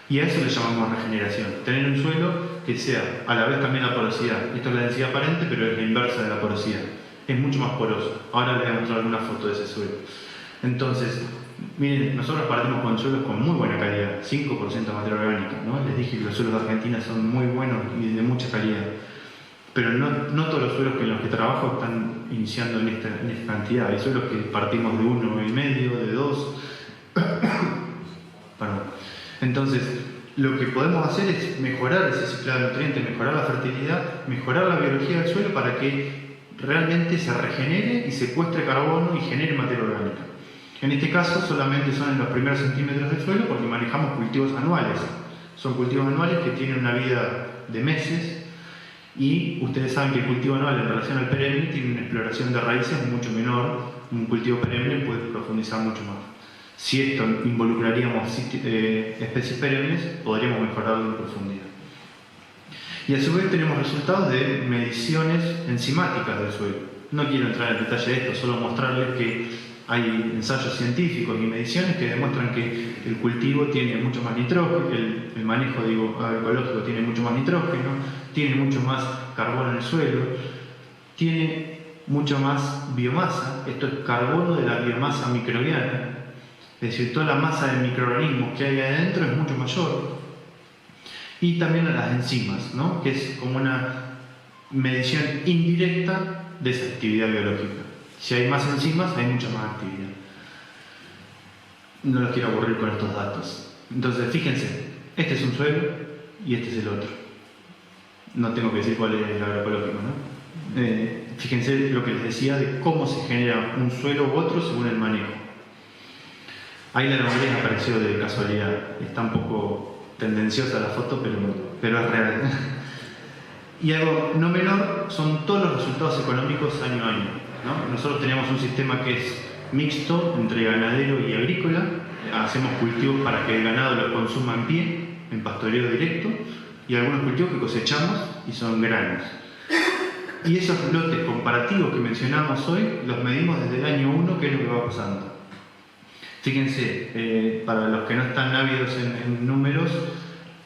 Y a eso le llamamos regeneración. Tener un suelo que sea a la vez también la porosidad. Esto es la densidad aparente, pero es la inversa de la porosidad. Es mucho más poroso. Ahora les voy a mostrar una foto de ese suelo. Entonces, miren, nosotros partimos con suelos con muy buena calidad, 5% de materia orgánica, ¿no? Les dije que los suelos de Argentina son muy buenos y de mucha calidad. Pero no todos los suelos en los que trabajo están iniciando en esta cantidad. Hay suelos que partimos de 1,5, de 2. Perdón. Entonces, lo que podemos hacer es mejorar ese ciclado de nutrientes, mejorar la fertilidad, mejorar la biología del suelo para que realmente se regenere y secuestre carbono y genere materia orgánica. En este caso solamente son en los primeros centímetros del suelo porque manejamos cultivos anuales. Son cultivos anuales que tienen una vida de meses y ustedes saben que el cultivo anual en relación al perenne tiene una exploración de raíces mucho menor. Un cultivo perenne puede profundizar mucho más. Si esto involucraríamos especies perennes, podríamos mejorarlo en profundidad. Y a su vez tenemos resultados de mediciones enzimáticas del suelo. No quiero entrar en detalle de esto, solo mostrarles que hay ensayos científicos y mediciones que demuestran que el cultivo tiene mucho más nitrógeno, el manejo agroecológico tiene mucho más nitrógeno, tiene mucho más carbono en el suelo, tiene mucho más biomasa. Esto es carbono de la biomasa microbiana, es decir, toda la masa de microorganismos que hay adentro es mucho mayor. Y también a las enzimas, ¿no? Que es como una medición indirecta de esa actividad biológica. Si hay más enzimas, hay mucha más actividad. No los quiero aburrir con estos datos. Entonces, fíjense, este es un suelo y este es el otro. No tengo que decir cuál es el agroecológico, ¿no? Fíjense lo que les decía de cómo se genera un suelo u otro según el manejo. Ahí la lombriz apareció de casualidad. Está un poco tendenciosa la foto, pero es real. Y algo no menor son todos los resultados económicos año a año, ¿no? Nosotros tenemos un sistema que es mixto entre ganadero y agrícola. Hacemos cultivos para que el ganado los consuma en pie, en pastoreo directo, y algunos cultivos que cosechamos y son granos. Y esos lotes comparativos que mencionamos hoy los medimos desde el año 1, que es lo que va pasando. Fíjense, para los que no están ávidos en números,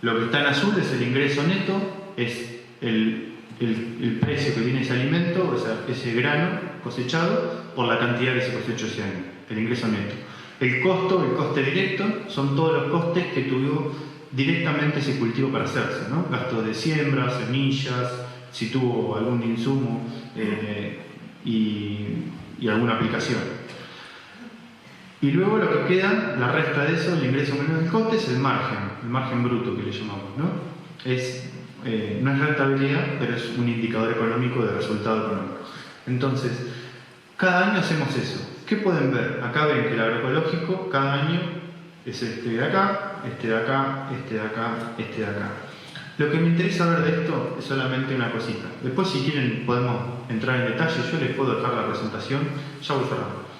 lo que está en azul es el ingreso neto, es el precio que tiene ese alimento, o sea, ese grano cosechado, por la cantidad que se cosechó ese año, el ingreso neto. El coste directo, son todos los costes que tuvo directamente ese cultivo para hacerse, ¿no? Gastos de siembra, semillas, si tuvo algún insumo y alguna aplicación. Y luego lo que queda, la resta de eso, el ingreso menos el coste, es el margen bruto que le llamamos, ¿no? No es rentabilidad, pero es un indicador económico de resultado económico. Entonces, cada año hacemos eso. ¿Qué pueden ver? Acá ven que el agroecológico cada año es este de acá, este de acá, este de acá, este de acá. Lo que me interesa ver de esto es solamente una cosita. Después, si quieren, podemos entrar en detalle. Yo les puedo dejar la presentación. Ya voy cerrando.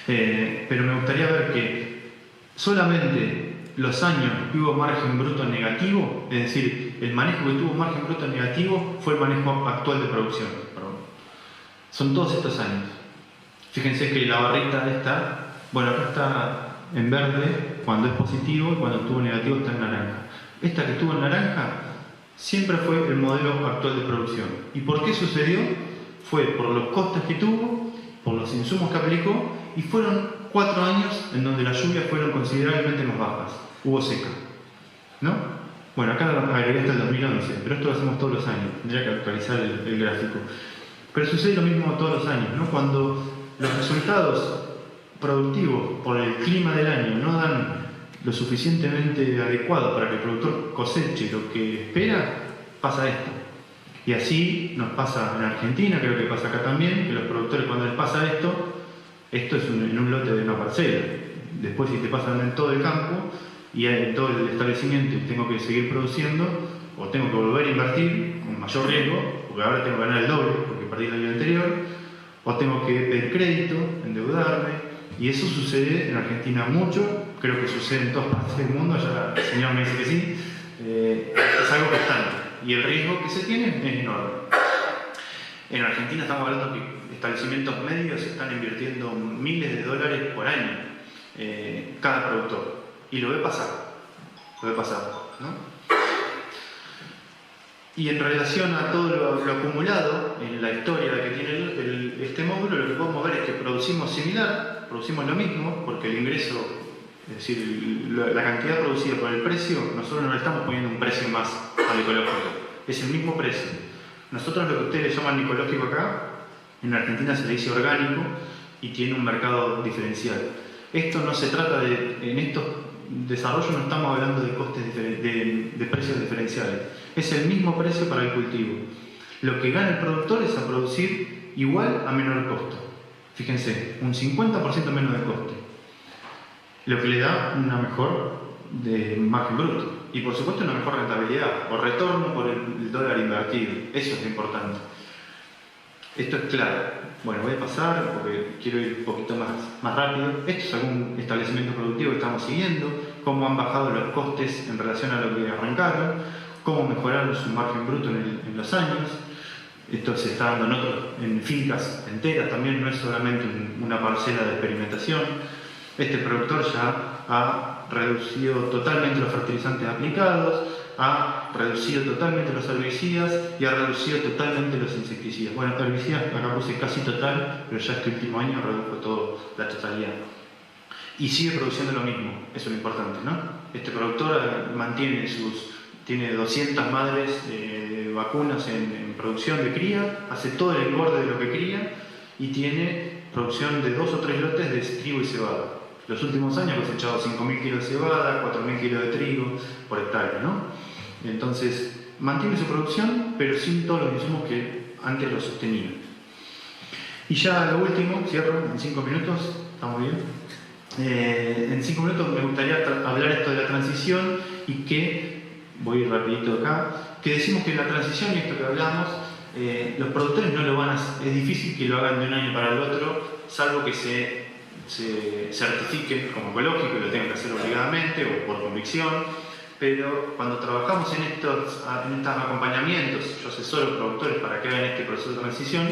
Pero me gustaría ver que solamente los años que hubo margen bruto negativo, es decir, el manejo que tuvo margen bruto negativo fue el manejo actual de producción. Perdón. Son todos estos años. Fíjense que la barrita esta, bueno, acá está en verde cuando es positivo y cuando estuvo negativo está en naranja. Esta que estuvo en naranja siempre fue el modelo actual de producción. ¿Y por qué sucedió? Fue por los costes que tuvo, por los insumos que aplicó, y fueron 4 años en donde las lluvias fueron considerablemente más bajas. Hubo seca, ¿no? Bueno, acá lo agregué hasta el 2011, pero esto lo hacemos todos los años, tendría que actualizar el gráfico. Pero sucede lo mismo todos los años, ¿no? Cuando los resultados productivos por el clima del año no dan lo suficientemente adecuado para que el productor coseche lo que espera, pasa esto. Y así nos pasa en Argentina, creo que pasa acá también, que los productores cuando les pasa esto es en un lote de una parcela. Después, si te pasan en todo el campo y en todo el establecimiento y tengo que seguir produciendo, o tengo que volver a invertir con mayor riesgo, porque ahora tengo que ganar el doble porque perdí el año anterior, o tengo que pedir crédito, endeudarme, y eso sucede en Argentina mucho, creo que sucede en todas partes del mundo, ya el señor me dice que sí, es algo constante, y el riesgo que se tiene es enorme. En Argentina estamos hablando que establecimientos medios están invirtiendo miles de dólares por año, cada productor. Y lo ve pasar, ¿no? Y en relación a todo lo acumulado en la historia que tiene este módulo, lo que podemos ver es que producimos similar, producimos lo mismo, porque el ingreso, es decir, la cantidad producida por el precio, nosotros no le estamos poniendo un precio más al ecológico, es el mismo precio. Nosotros lo que ustedes llaman ecológico acá, en Argentina se le dice orgánico y tiene un mercado diferencial. Esto no se trata de, en estos desarrollos no estamos hablando de costes de precios diferenciales, es el mismo precio para el cultivo. Lo que gana el productor es a producir igual a menor costo. Fíjense, un 50% menos de coste, lo que le da una mejor margen bruto y por supuesto una mejor rentabilidad o retorno por el dólar invertido. Eso es lo importante. Esto es claro. Bueno, voy a pasar porque quiero ir un poquito más rápido. Esto es algún establecimiento productivo que estamos siguiendo, cómo han bajado los costes en relación a lo que arrancaron, cómo mejoraron su margen bruto en los años. Esto se está dando en fincas enteras también, no es solamente una parcela de experimentación. Este productor ya ha reducido totalmente los fertilizantes aplicados, ha reducido totalmente los herbicidas y ha reducido totalmente los insecticidas. Bueno, herbicidas acá puse casi total, pero ya este último año redujo toda la totalidad. Y sigue produciendo lo mismo, eso es lo importante, ¿no? Este productor tiene 200 madres vacunas en producción de cría, hace todo el engorde de lo que cría y tiene producción de 2 o 3 lotes de trigo y cebada. Los últimos años ha cosechado 5.000 kilos de cebada, 4.000 kilos de trigo por hectárea, ¿no? Entonces, mantiene su producción, pero sin todos los insumos que antes lo sostenían. Y ya lo último, cierro en 5 minutos, ¿estamos bien? En 5 minutos me gustaría hablar esto de la transición y que, voy a ir rapidito acá, que decimos que en la transición, y esto que hablamos, los productores no lo van a hacer, es difícil que lo hagan de un año para el otro, salvo que se certifiquen como ecológico y lo tengan que hacer obligadamente o por convicción. Pero cuando trabajamos en estos acompañamientos, yo asesoro productores para que hagan este proceso de transición,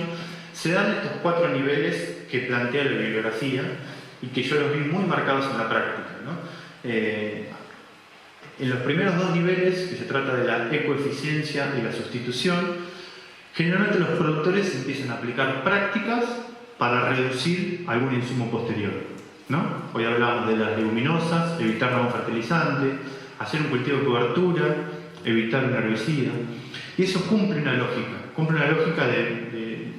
se dan estos 4 niveles que plantea la bibliografía y que yo los vi muy marcados en la práctica, ¿no? En los primeros 2 niveles, que se trata de la ecoeficiencia y la sustitución, generalmente los productores empiezan a aplicar prácticas para reducir algún insumo posterior, ¿no? Hoy hablamos de las leguminosas, evitar algún fertilizante, hacer un cultivo de cobertura, evitar un herbicida. Y eso cumple una lógica de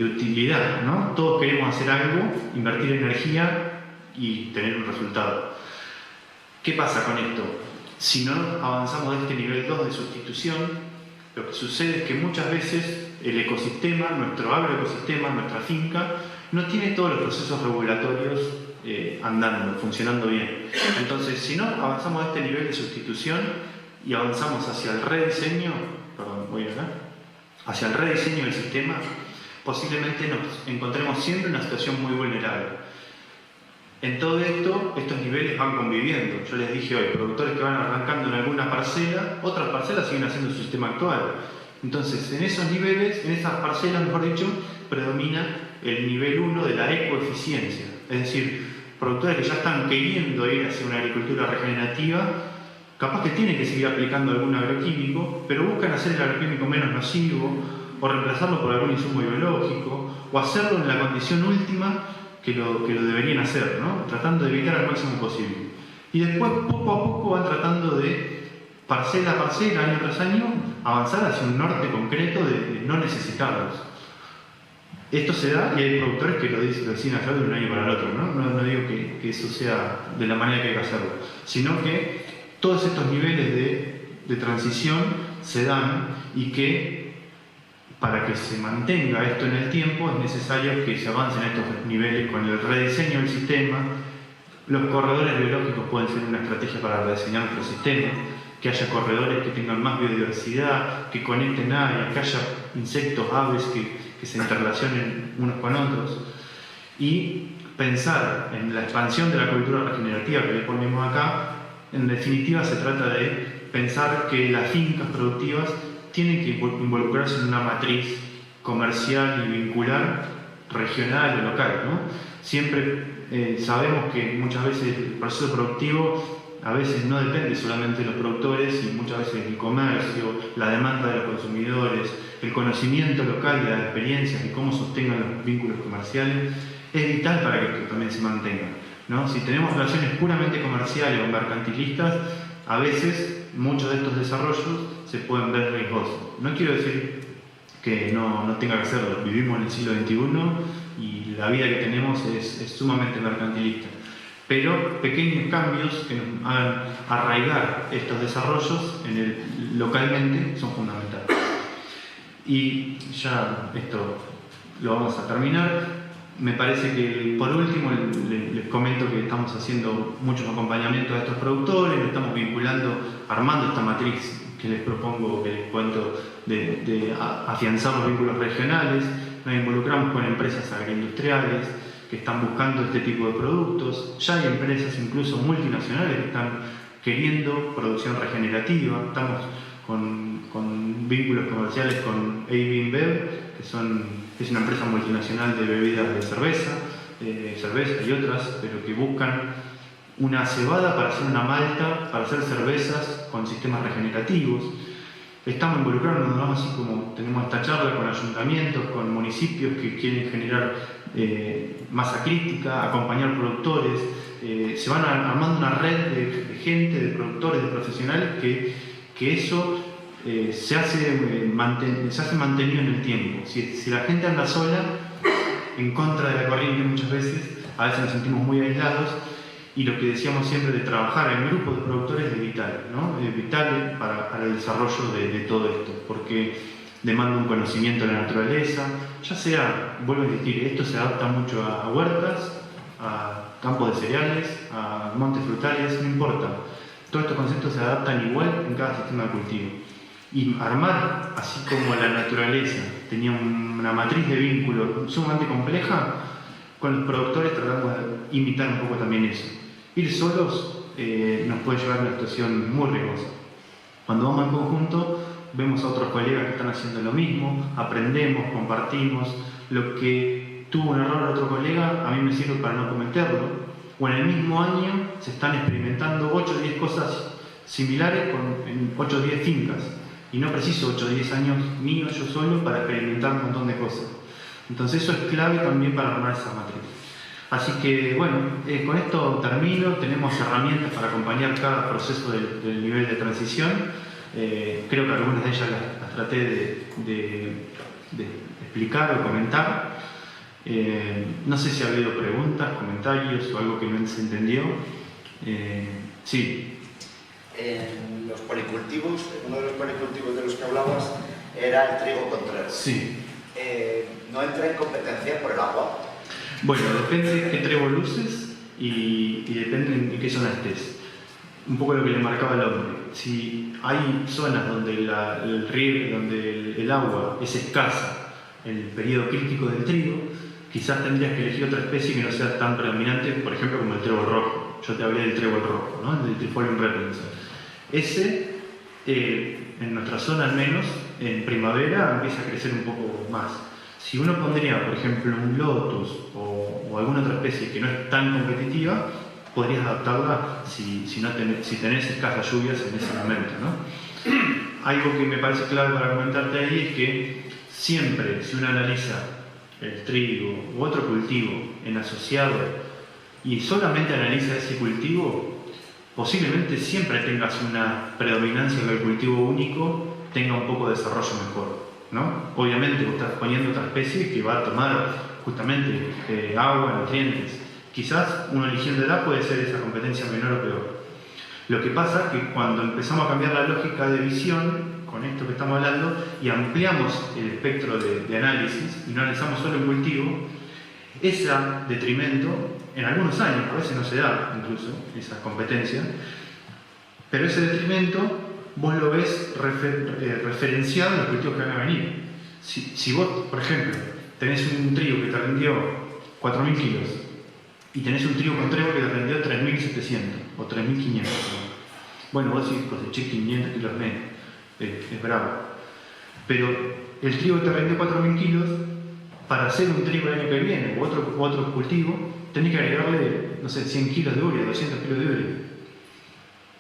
utilidad, ¿no? Todos queremos hacer algo, invertir energía y tener un resultado. ¿Qué pasa con esto? Si no avanzamos de este nivel 2 de sustitución, lo que sucede es que muchas veces el ecosistema, nuestro agroecosistema, nuestra finca, no tiene todos los procesos regulatorios andando, funcionando bien. Entonces, si no avanzamos a este nivel de sustitución y avanzamos hacia el rediseño, hacia el rediseño del sistema, posiblemente nos encontremos siempre en una situación muy vulnerable. En todo esto, estos niveles van conviviendo. Yo les dije hoy, productores que van arrancando en alguna parcela, otras parcelas siguen haciendo su sistema actual. Entonces, en esos niveles, en esas parcelas, mejor dicho, predomina el nivel 1 de la ecoeficiencia. Es decir, productores que ya están queriendo ir hacia una agricultura regenerativa, capaz que tienen que seguir aplicando algún agroquímico, pero buscan hacer el agroquímico menos nocivo, o reemplazarlo por algún insumo biológico, o hacerlo en la condición última que lo deberían hacer, ¿no? Tratando de evitar al máximo posible. Y después, poco a poco, van tratando de, parcela a parcela, año tras año, avanzar hacia un norte concreto de no necesitarlos. Esto se da y hay productores que lo deciden hacer de un año para el otro, ¿no? No digo que eso sea de la manera que hay que hacerlo, sino que todos estos niveles de transición se dan y que para que se mantenga esto en el tiempo es necesario que se avance en estos niveles con el rediseño del sistema. Los corredores biológicos pueden ser una estrategia para rediseñar nuestro sistema, que haya corredores que tengan más biodiversidad, que conecten áreas, que haya insectos, aves que se interrelacionen unos con otros, y pensar en la expansión de la cultura regenerativa que le ponemos acá. En definitiva, se trata de pensar que las fincas productivas tienen que involucrarse en una matriz comercial y vincular regional o local, ¿no? Siempre sabemos que muchas veces el proceso productivo a veces no depende solamente de los productores y muchas veces el comercio, la demanda de los consumidores, el conocimiento local de las experiencias y cómo sostengan los vínculos comerciales es vital para que esto también se mantenga, ¿no? Si tenemos relaciones puramente comerciales o mercantilistas, a veces muchos de estos desarrollos se pueden ver riesgosos. No quiero decir que no tenga que hacerlo, vivimos en el siglo XXI y la vida que tenemos es sumamente mercantilista. Pero pequeños cambios que nos hagan arraigar estos desarrollos localmente son fundamentales. Y ya esto lo vamos a terminar. Me parece que por último les comento que estamos haciendo muchos acompañamientos a estos productores, lo estamos vinculando, armando esta matriz que les propongo, que les cuento, de afianzar los vínculos regionales. Nos involucramos con empresas agroindustriales que están buscando este tipo de productos. Ya hay empresas incluso multinacionales que están queriendo producción regenerativa. Estamos con vínculos comerciales con AB InBev, que es una empresa multinacional de bebidas de cerveza y otras, pero que buscan una cebada para hacer una malta, para hacer cervezas con sistemas regenerativos. Estamos involucrándonos, así como tenemos esta charla, con ayuntamientos, con municipios que quieren generar masa crítica, acompañar productores. Se van armando una red de gente, de productores, de profesionales, que eso se hace mantenido en el tiempo. Si la gente anda sola, en contra de la corriente muchas veces, a veces nos sentimos muy aislados, y lo que decíamos siempre de trabajar en grupos de productores es vital, ¿no? Es vital para el desarrollo de todo esto, porque demanda un conocimiento de la naturaleza, ya sea, vuelvo a insistir, esto se adapta mucho a huertas, a campos de cereales, a montes frutales, no importa. Todos estos conceptos se adaptan igual en cada sistema de cultivo. Y armar, así como la naturaleza tenía una matriz de vínculos sumamente compleja, con los productores tratamos de imitar un poco también eso. Ir solos nos puede llevar a una situación muy riesgosa. Cuando vamos en conjunto, vemos a otros colegas que están haciendo lo mismo, aprendemos, compartimos. Lo que tuvo un error otro colega, a mí me sirve para no cometerlo. O en el mismo año se están experimentando 8 o 10 cosas similares en 8 o 10 fincas. Y no preciso 8 o 10 años míos yo solo para experimentar un montón de cosas. Entonces eso es clave también para armar esa matriz. Así que bueno, con esto termino. Tenemos herramientas para acompañar cada proceso del nivel de transición. Creo que algunas de ellas las traté de explicar o comentar. No sé si ha habido preguntas, comentarios o algo que no se entendió. Sí. En los policultivos, uno de los policultivos de los que hablabas era el trigo contreras. Sí. ¿No entra en competencia por el agua? Bueno, depende de qué trébol uses y depende en qué zona estés. Un poco lo que le marcaba el hombre. Si hay zonas donde el riego, donde el agua es escasa, el periodo crítico del trigo, quizás tendrías que elegir otra especie que no sea tan predominante, por ejemplo como el trébol rojo. Yo te hablé del trébol rojo, ¿no? Del Trifolium repens. Ese, en nuestra zona al menos, en primavera empieza a crecer un poco más. Si uno pondría, por ejemplo, un lotus o alguna otra especie que no es tan competitiva, podrías adaptarla si tenés escasas lluvias en ese momento, ¿no? Algo que me parece clave para comentarte ahí es que siempre, si uno analiza el trigo u otro cultivo en asociado y solamente analiza ese cultivo, posiblemente siempre tengas una predominancia que el cultivo único tenga un poco de desarrollo mejor, ¿no? Obviamente vos estás poniendo otra especie que va a tomar justamente agua, nutrientes. Quizás uno eligiéndola puede ser esa competencia menor o peor. Lo que pasa es que cuando empezamos a cambiar la lógica de visión con esto que estamos hablando y ampliamos el espectro de análisis y no analizamos solo el cultivo, ese detrimento, en algunos años, a veces no se da incluso esa competencia, pero ese detrimento vos lo ves referenciado en los cultivos que van a venir. Si vos, por ejemplo, tenés un trigo que te rindió 4.000 kilos y tenés un trigo con trébol que te rindió 3.700 o 3.500, bueno, vos decís coseché 500 kilos menos, es bravo. Pero el trigo te rinde 4.000 kilos, para hacer un trigo el año que viene u otro cultivo, tenés que agregarle, no sé, 100 kilos de urea, 200 kilos de urea.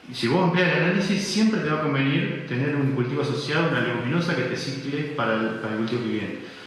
Y si vos empleas el análisis, siempre te va a convenir tener un cultivo asociado, una leguminosa que te cicle para el cultivo que viene.